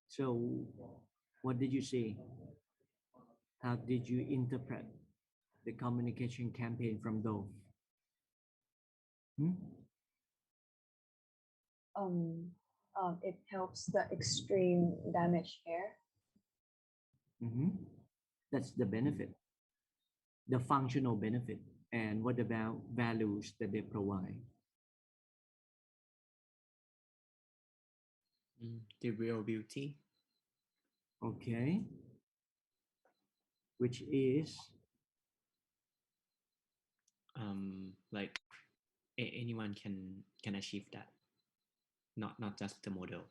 So, what did you see? How did you interpret the communication campaign from Dove? Hmm? It helps the extreme damaged hair. Mhm. That's the benefit, the functional benefit, and what the values that they provide. The real beauty. Okay, which is Like anyone can achieve that, not just the model.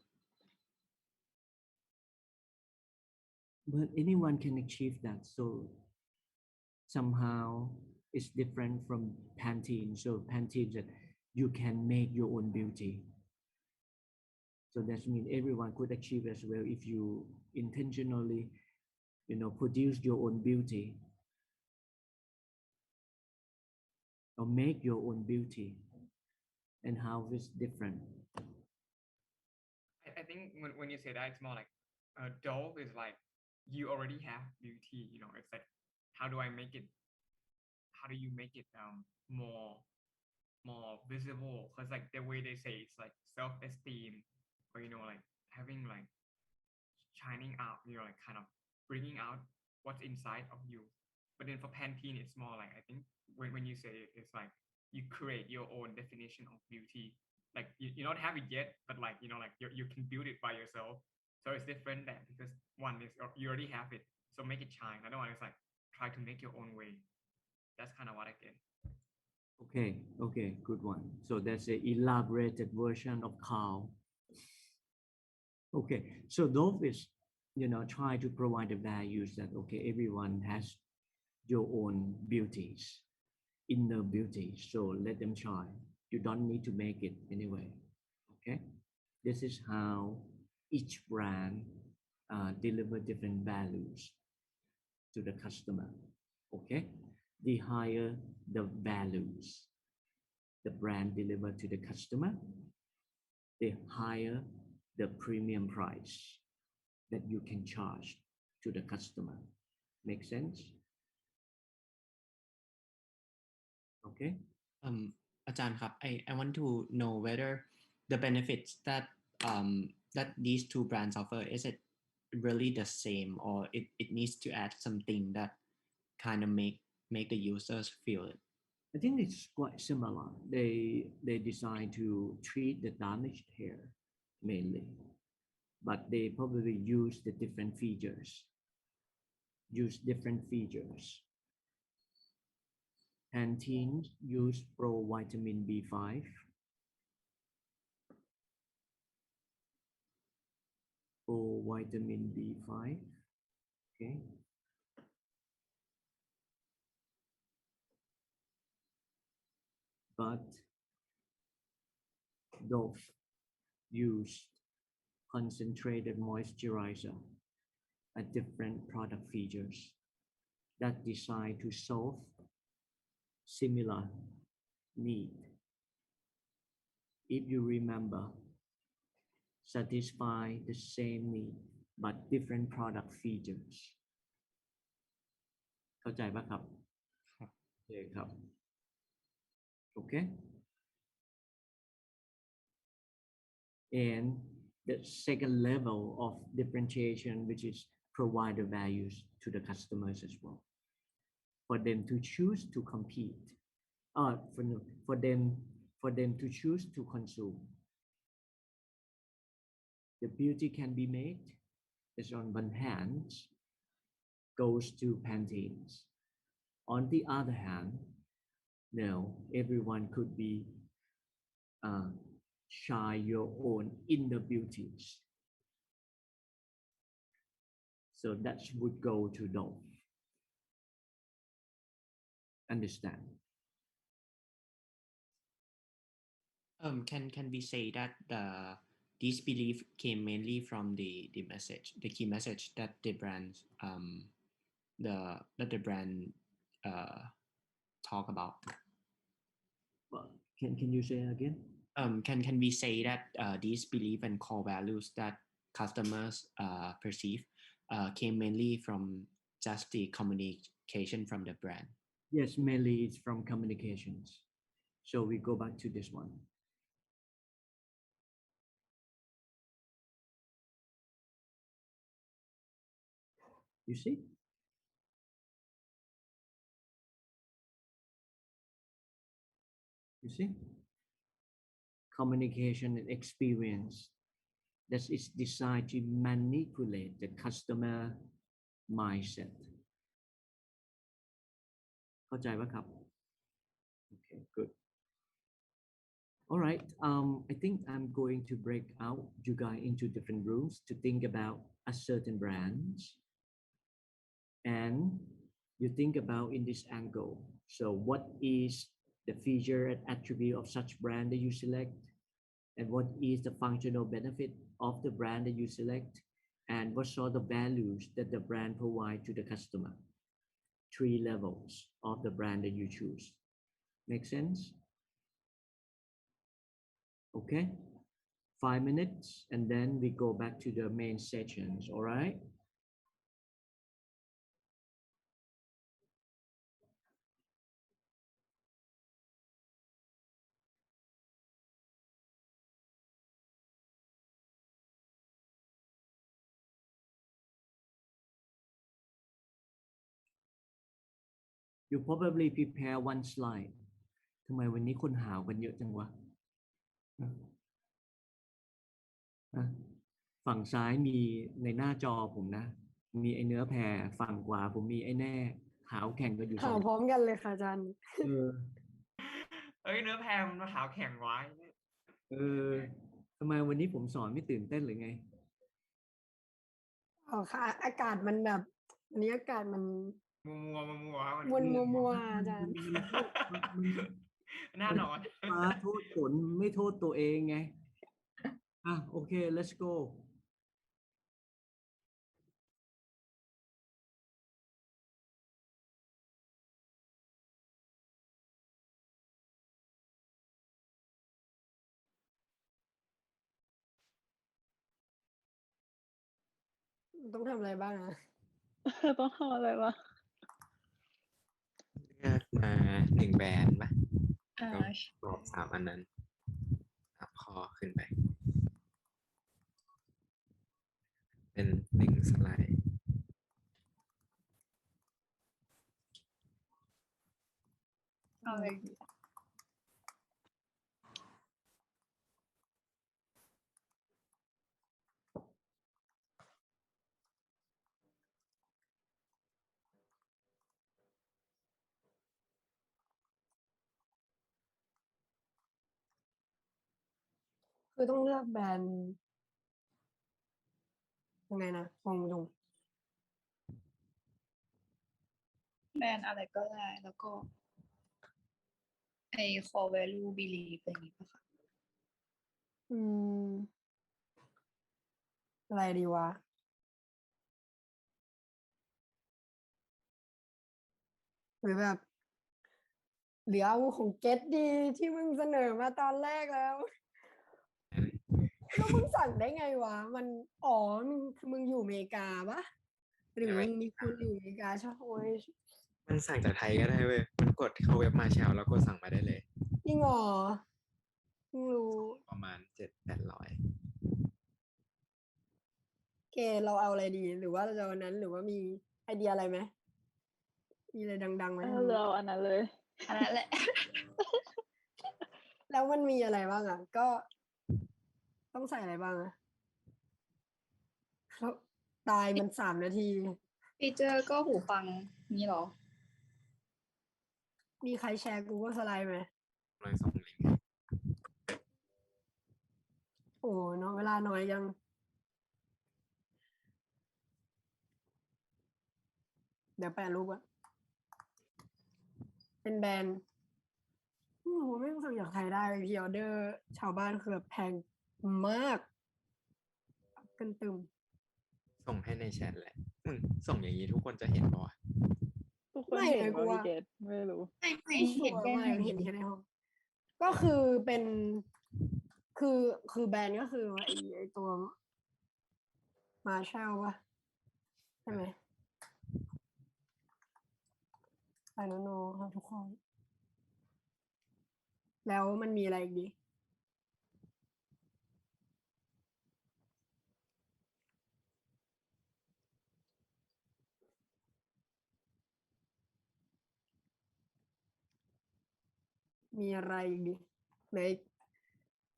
but anyone can achieve that. So somehow it's different from Pantene. So Pantene that you can make your own beauty. So that means everyone could achieve as well if you intentionally, produce your own beauty or make your own beauty. And how is different? I think when you say that, it's more like Dove is like you already have beauty. It's like how do I make it? How do you make it more visible? Because like the way they say it's like self-esteem, or like having like shining out, like kind of bringing out what's inside of you. But then for Pantene, it's more like I think when you say it, it's like you create your own definition of beauty. Like you don't have it yet, but like like you can build it by yourself. So it's different that because one is you already have it, so make it shine. Another one is like try to make your own way. That's kind of what I get. Okay, good one. So that's a elaborated version of Carl. Okay, so Dove is, try to provide the values that okay, everyone has your own beauties, inner beauties. So let them shine. You don't need to make it anyway. Okay, this is how each brand deliver different values to the customer. Okay, the higher the values the brand deliver to the customer, the higher the premium price that you can charge to the customer. Make sense? Okay. อาจารย์ครับ I want to know whether the benefits that these two brands offer, is it really the same, or it needs to add something that kind of make the users feel it? I think it's quite similar. They decide to treat the damaged hair mainly, but they probably use the different features. Use different features. Pantene use Pro Vitamin B5. Pro Vitamin B5. Okay. But Dove used concentrated moisturizer, a different product features that designed to solve similar need. If you remember, satisfy the same need but different product features. เข้าใจปะครับ ครับ โอเคครับ Okay. And the second level of differentiation, which is provide the values to the customers as well, for them to choose to compete, for them to choose to consume. The beauty can be made is on one hand goes to Pantene. On the other hand, no, everyone could be shine your own inner beauties. So that would go to Dove. Understand? Can we say that this belief came mainly from the key message that the brand talk about? Well, Can you say again? Can we say that these belief and core values that customers perceive came mainly from just the communication from the brand? Yes, mainly it's from communications. So we go back to this one. You see? You see? Communication and experience that is designed to manipulate the customer mindset. เข้าใจปะครับ? Okay, good. All right. I think I'm going to break out you guys into different rooms to think about a certain brands. And you think about in this angle. So what is the feature and attribute of such brand that you select? And what is the functional benefit of the brand that you select? And what sort of values that the brand provide to the customer? 3 levels of the brand that you choose. Make sense? Okay. 5 minutes and then we go back to the main sessions. All right. You probably prepare one slide. ทำไมวันนี้คนหาวกันเยอะจังวะ ฝั่งซ้ายมีในหน้าจอผมนะ มีไอ้เนื้อแพรฝั่งขวาผมมีไอ้แน่หาวแข่งกันอยู่ส หา อง วพร้อมกันเลยค่ะอาจารย์ เออ เอ้ยเนื้อแพรมันมาหาวแข่งไว้ เออทำไมวันนี้ผมสอนไม่ตื่นเต้นหรือไง อ๋อค่ะ อากาศมันแบบวันนี้อากาศมัน มัว มัวอาจารย์ แน่นอน ฟ้าโทษฝนไม่โทษตัวเองไง โอเค let's go ต้องทำอะไรบ้างอะ ต้องทำอะไรวะ เลือกมา1แบรนด์ปะ อ่า ก็กรอบ3อันนั้น3ข้อขึ้นไป เป็น1สไลด์ เอาเลย คือต้องเลือกแบรนด์ยังไงนะงงตรง แบรนด์อะไรก็ได้ แล้วก็ไอ้ core value belief อะไรอย่างงี้ป่ะคะ อืม อะไรดีวะ หรือแบบหรือเอาของเก็ตดีที่มึงเสนอมาตอนแรกแล้ว แล้วมึงสั่งได้ไงวะ มันอ๋อมึงอยู่อเมริกาปะหรือมึงมีคุณอยู่อเมริกาใช่ปะโอ้ย มันสั่งจากไทยก็ได้เว้ย มันกดเข้าเว็บมาเชลแล้วก็สั่งมาได้เลย จริงเหรอเพิ่งรู้ ประมาณ 700-800 โอเคเราเอาอะไรดี หรือว่าเราจะเอาอันนั้น หรือว่ามีไอเดียอะไรไหม มีอะไรดังๆไหม เราอันนั้นเลย อันนั้นแหละ แล้วมันมีอะไรบ้างอ่ะ ก็ ต้องใส่อะไรบ้างอ่ะแล้วตายมัน3 นาที ฟีเจอร์ก็หูฟังนี่เหรอ มีใครแชร์ Google Slide ไหม กำลังส่งลิงก์ให้ โอ้เนาะเวลาน้อยยัง เดี๋ยวแปะรูปอะเป็นแบรนด์โอ้โหไม่รู้สึกอยากไทยได้พีออเดอร์ชาวบ้านคือแบบแพงมากกันตึม ส่งให้ในแชทแหละ มึงส่งอย่างนี้ทุกคนจะเห็นปะวะ ทุกคนเห็นว่าพี่เกดไม่รู้ ไม่ ไม่ เห็น ชัวร์ แค่ ไม่ ใน เห็นแค่ในห้อง ก็คือเป็นคือแบรนด์ก็คือไอตัวมาเชลวะใช่ไหม I don't know ครับทุกคน แล้วมันมีอะไรอีกดีมีอะไรอีกดีเห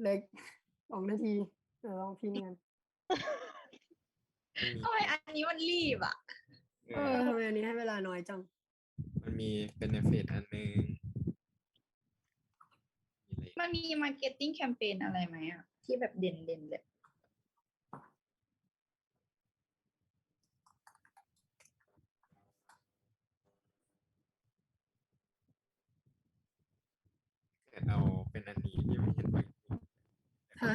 ลย2 นาทีเดี๋ยวลองพิมพ์กัน มันมี ทำไมอันนี้มันรีบอ่ะ ทำไมอันนี้ให้เวลาน้อยจัง มันมี benefit อันนึงมีอะไร มันมีมาร์เก็ตติ้งแคมเปญอะไรไหมอ่ะ ที่แบบเด่นๆเลย เกิดเอาเป็นอันนี้ที่ไม่เห็นไป ฮะ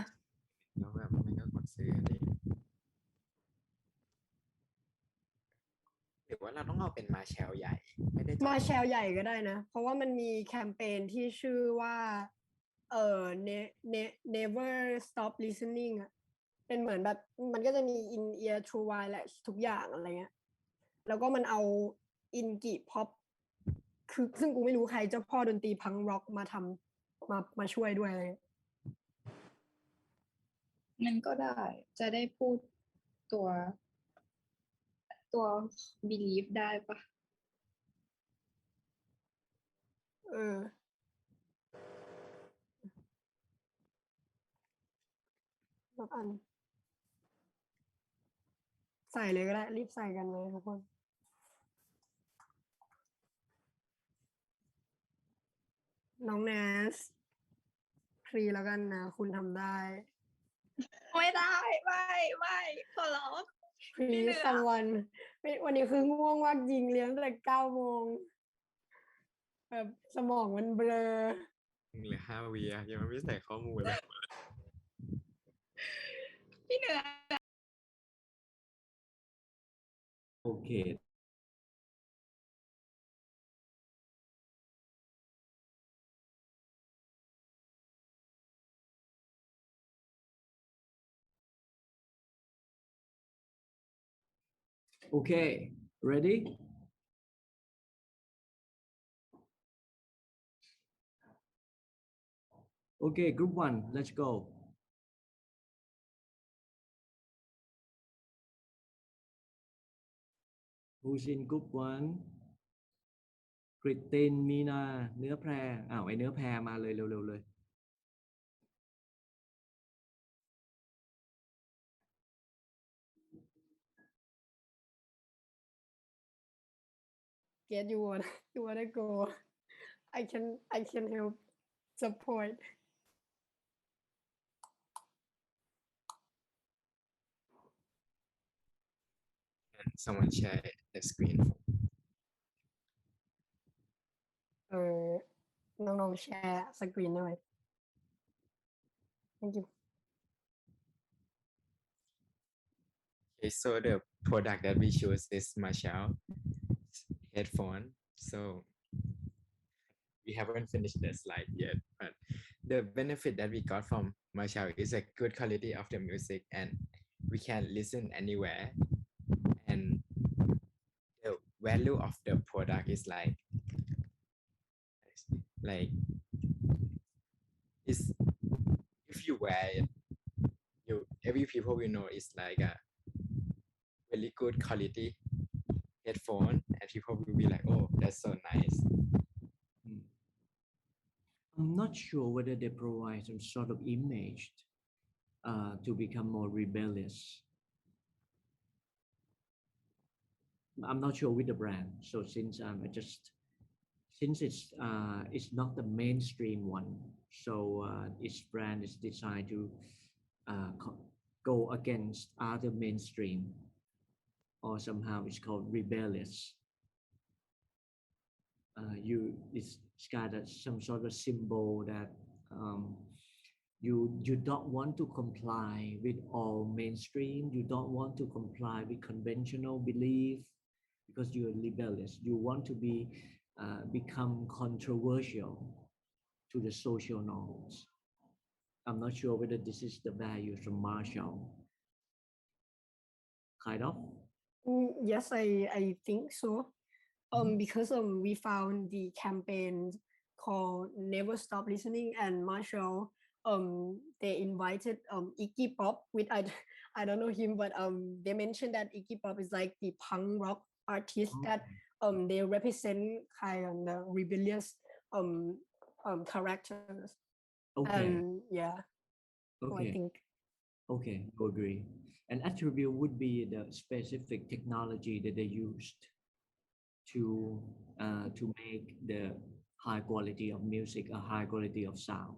แล้วแบบมันก็กดซื้ออันนี้หรือว่าเราต้องเอาเป็นมาแชลใหญ่ไม่ได้ มาแชลใหญ่ก็ได้นะ เพราะว่ามันมีแคมเปญที่ชื่อว่าnever stop listening อ่ะ เป็นเหมือนแบบมันก็จะมี in ear true wireless ทุกอย่างอะไรเงี้ย แล้วก็มันเอาอินกิพ็อปคือซึ่งกูไม่รู้ใครเจ้าพ่อดนตรีพังร็อกมาทำมาช่วยด้วยอะไรเงี้ย มันก็ได้ จะได้พูดตัว belief ได้ปะ แบบอัน ใส่เลยก็ได้ รีบใส่กันเลยทุกคน น้องแนสฟรีแล้วกันนะ คุณทำได้ ไม่ได้ ไม่ขอร้อง please someone วันนี้คือง่วงมากจริงเลี้ยงตั้งแต่9 โมงแบบสมองมันเบลอ เหลือ5 วิอะยังไม่ใส่ข้อมูลเลย พี่เหนือ โอเค Okay, ready? Okay, group 1, let's go. Who's in group 1? กริตตินมีนาเนื้อแพรไอเนื้อแพรมาเลยเร็วๆเลย get you wanna go I can help support and someone share the screen น้องๆแชร์สกรีนหน่อย thank you okay so the product that we choose is Marshall headphone so we haven't finished the slide yet but the benefit that we got from Marshall is a good quality of the music and we can listen anywhere and the value of the product is like is if you wear it you every people will know it's like a very good quality headphone and people will be like oh that's so nice I'm not sure whether they provide some sort of image to become more rebellious. I'm not sure with the brand. So since it's not the mainstream one, so its brand is designed to go against other mainstream, or somehow it's called rebellious. It's got some sort of symbol that you don't want to comply with all mainstream. You don't want to comply with conventional belief because you're rebellious. You want to become controversial to the social norms. I'm not sure whether this is the values from Marshall. Kind of. Yes, I think so. Because we found the campaign called Never Stop Listening, and Marshall they invited Iggy Pop, with I don't know him, but they mentioned that Iggy Pop is like the punk rock artist that they represent kind of the rebellious characters. Okay. And yeah, so I Okay. think Okay, I agree. An attribute would be the specific technology that they used to make the high quality of music, a high quality of sound.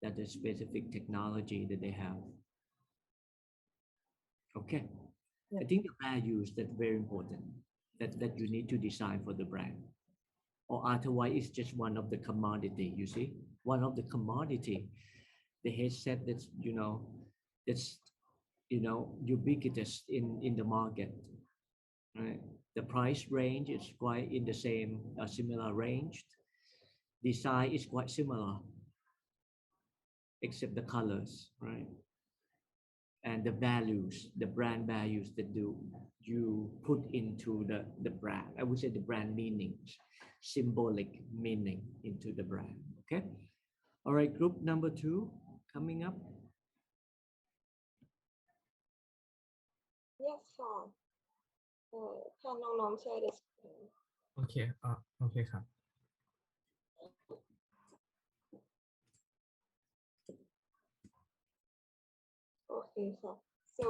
That the specific technology that they have. Okay. I think the values that's very important that you need to design for the brand. Or otherwise it's just one of the commodity, you see? One of the commodity. The headset that's that's ubiquitous in the market. Right? The price range is quite in the same similar range. Design is quite similar, except the colors, right? And the values, the brand values that you put into the brand. I would say the brand meanings, symbolic meaning into the brand. Okay. All right, group number 2 coming up. Yes, sure. ถ้าน้องๆแชร์ the screen โอเคโอเคครับ Okay, so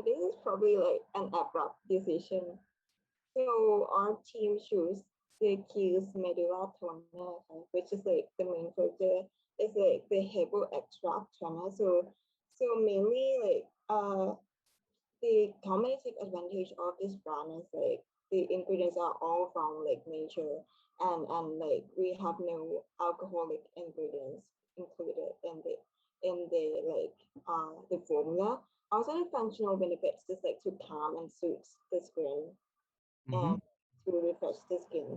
this is probably like an abrupt decision. So our team chose the Q's medulla toner, which is like the main feature. It's like the herbal extract toner. So mainly like the cosmetic advantage of this brand is like the ingredients are all from like nature, and like we have no alcoholic ingredients included in the like the formula. Also the functional benefits just like to calm and soothe the skin and to refresh the skin.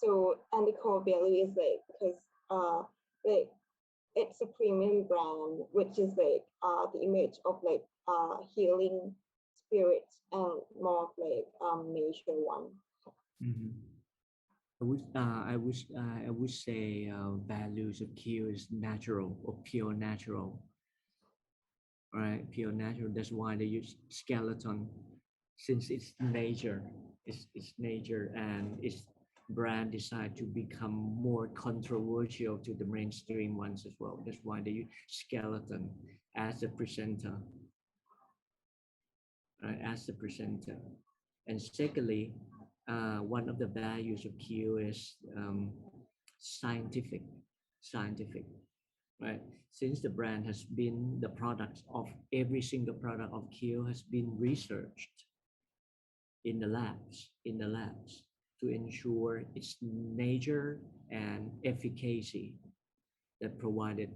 So and the core value is like because like it's a premium brand, which is like the image of like healing spirits and more of like nature one. Mhm. I would say values of Q is natural or pure natural, right? Pure natural. That's why they use skeleton, since it's nature. It's nature, and its brand decided to become more controversial to the mainstream ones as well. That's why they use skeleton as a presenter, right? As a presenter. And secondly, one of the values of Q is scientific, right? Since the brand has been, the products of every single product of Q has been researched in the labs to ensure its nature and efficacy that provided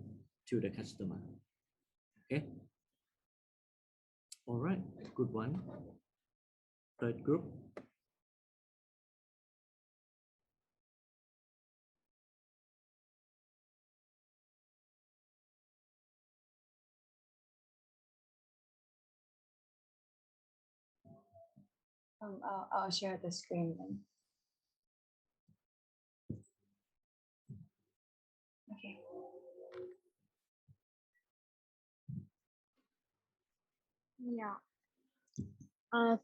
to the customer. Okay. All right, good one. Third group. I'll share the screen then. Okay. Yeah.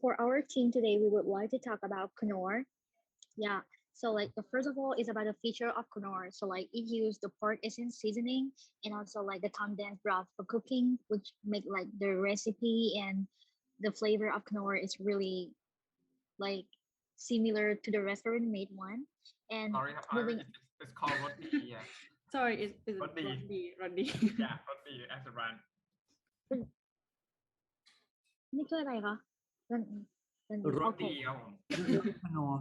For our team today, we would like to talk about Knorr. Yeah. So like the first of all is about the feature of Knorr. So like it used the pork essence seasoning and also like the condensed broth for cooking, which make like the recipe and the flavor of Knorr is really like similar to the restaurant made one. And Sorry, moving it's called Roti. Yeah. Sorry, is Roti. Rodney. Yeah, Roti as a brand. นี่คืออะไรคะโอเค Roti ครับผม Knorr.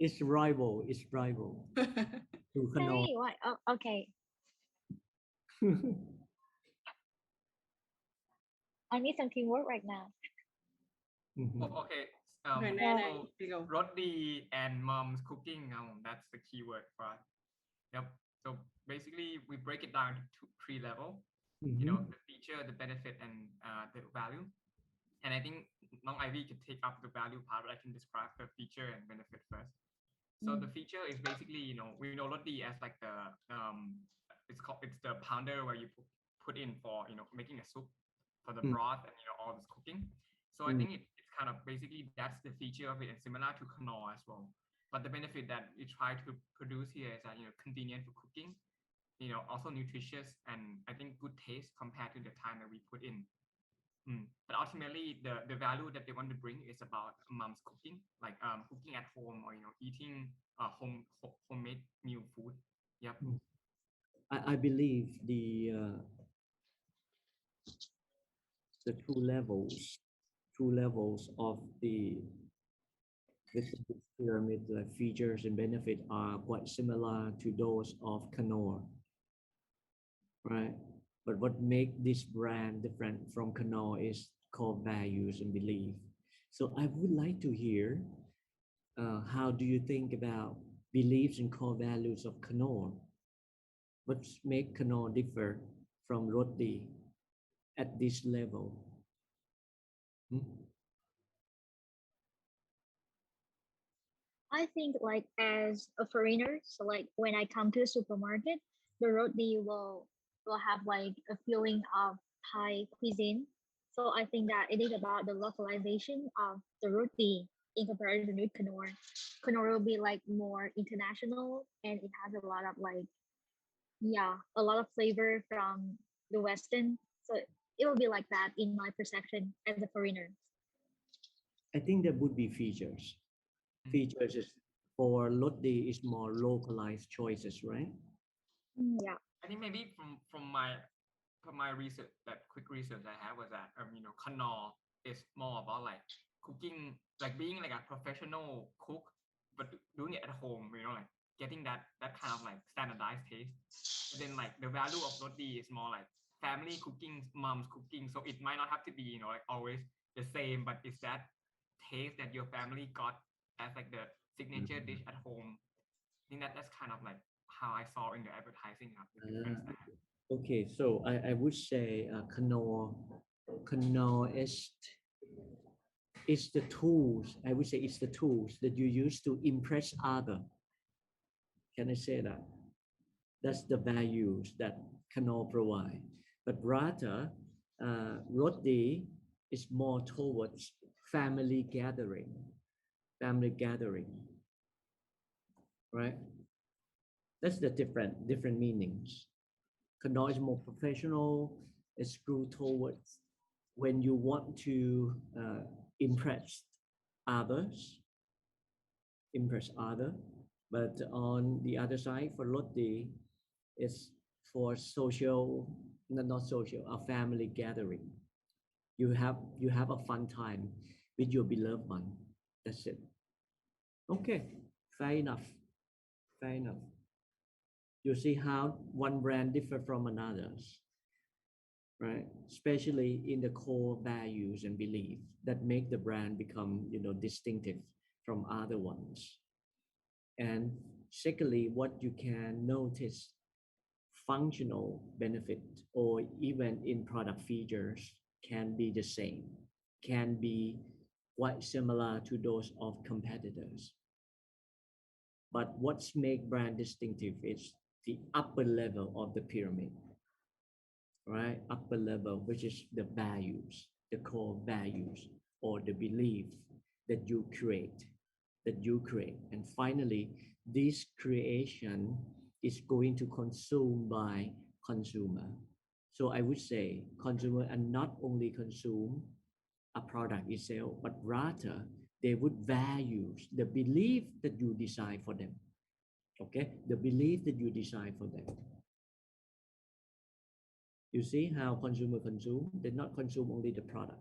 It's rival to Knorr. Hey, what? Oh, okay. I need some teamwork right now. Okay. Okay, So Roti and mom's cooking. That's the keyword for us. Yep. So basically, we break it down to three level. Mhm. You know, the feature, the benefit, and the value. And I think Long Ivy could take up the value part, but I can describe the feature and benefit first. So the feature is basically, you know, we know Roti as like the it's the pounder where you put in for, you know, making a soup for the Mm. broth and, you know, all this cooking. So I Mm. think it's kind of basically that's the feature of it, and similar to Knorr as well. But the benefit that we try to produce here is that, you know, convenient for cooking, you know, also nutritious, and I think good taste compared to the time that we put in. But ultimately, the value that they want to bring is about mom's cooking, like cooking at home, or, you know, eating homemade meal food. Yep. I believe the two levels of the pyramid, like features and benefit, are quite similar to those of Knorr, right? But what make this brand different from Knorr is core values and belief. So I would like to hear, how do you think about beliefs and core values of Knorr? What make Knorr differ from Roti at this level? Hmm? I think like as a foreigner, so like when I come to the supermarket, the roti will have like a feeling of Thai cuisine. So I think that it is about the localization of the roti in comparison with Knorr. Knorr will be like more international and it has a lot of like a lot of flavor from the Western. So it will be like that in my perception as a foreigner. I think there would be features. Features is for Lottie is more localized choices, right? Yeah. I think maybe from my research, that quick research I have, was that, you know, Knorr is more about like cooking, like being like a professional cook, but doing it at home. You know, like getting that kind of like standardized taste. But then like the value of roti is more like family cooking, mom's cooking. So it might not have to be, you know, like always the same, but it's that taste that your family got as like the signature dish at home. I think that's kind of like how I saw in the advertising of the difference there. Okay, so I would say Knorr is the tools. I would say it's the tools that you use to impress other. Can I say that? That's the values that Knorr provide. But rather, Roti is more towards family gathering, family gathering, right? That's the different meanings. Knorr is more professional. It's screwed towards when you want to impress others, impress other. But on the other side, for Lotte, it's for social, no, not social, a family gathering. You have a fun time with your beloved one. That's it. Okay, fair enough. Fair enough. You see how one brand differ from another's, right? Especially in the core values and beliefs that make the brand become, distinctive from other ones. And secondly, what you can notice, functional benefit or even in product features can be the same, can be quite similar to those of competitors. But what's make brand distinctive is the upper level of the pyramid, right? Upper level, which is the values, the core values, or the belief that you create, And finally, this creation is going to consumed by consumer. So I would say consumer are not only consume a product itself, but rather they would value the belief that you design for them. Okay, the belief that you design for them. You see how consumer consume? They not consume only the product,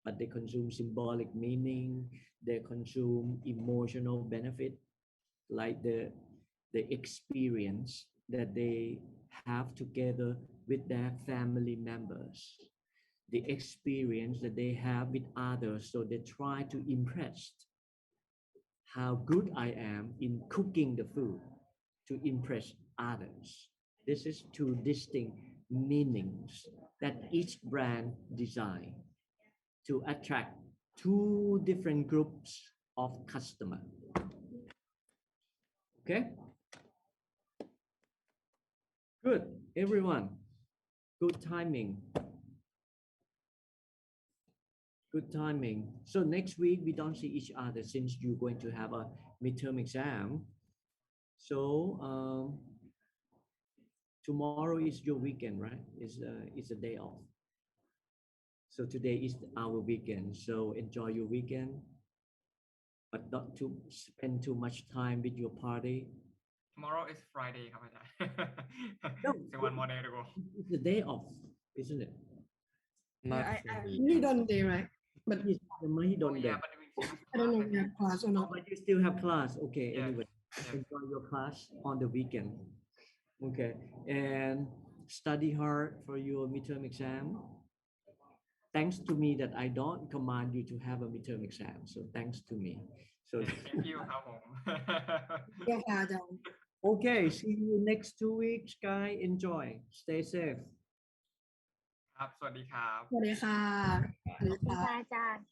but they consume symbolic meaning. They consume emotional benefit, like the experience that they have together with their family members, the experience that they have with others. So they try to impress how good I am in cooking the food, to impress others. This is two distinct meanings that each brand design to attract two different groups of customer. Okay? Good, everyone. Good timing. Good timing. So next week we don't see each other since you're going to have a midterm exam. So tomorrow is your weekend, right? It's a day off. So today is our weekend. So enjoy your weekend, but not to spend too much time with your party. Tomorrow is Friday ครับอาจารย์ No, so one more day to go. it's a day off, isn't it? Not Yeah, for me. He don't day, right? But It's the money Oh don't yeah, day. but we still have I don't know class, if you have class or Oh, not. but you still have class. Okay, Yes, anyway, yes. enjoy your class on the weekend. Okay, and study hard for your midterm exam. Thanks to me that I don't command you to have a midterm exam. So thanks to me. So Thank you ครับผม เดี๋ยวค่ะอาจารย์ okay, see you next 2 weeks, guys. Enjoy. Stay safe. ครับ สวัสดีครับ สวัสดีค่ะสวัสดีค่ะ อาจารย์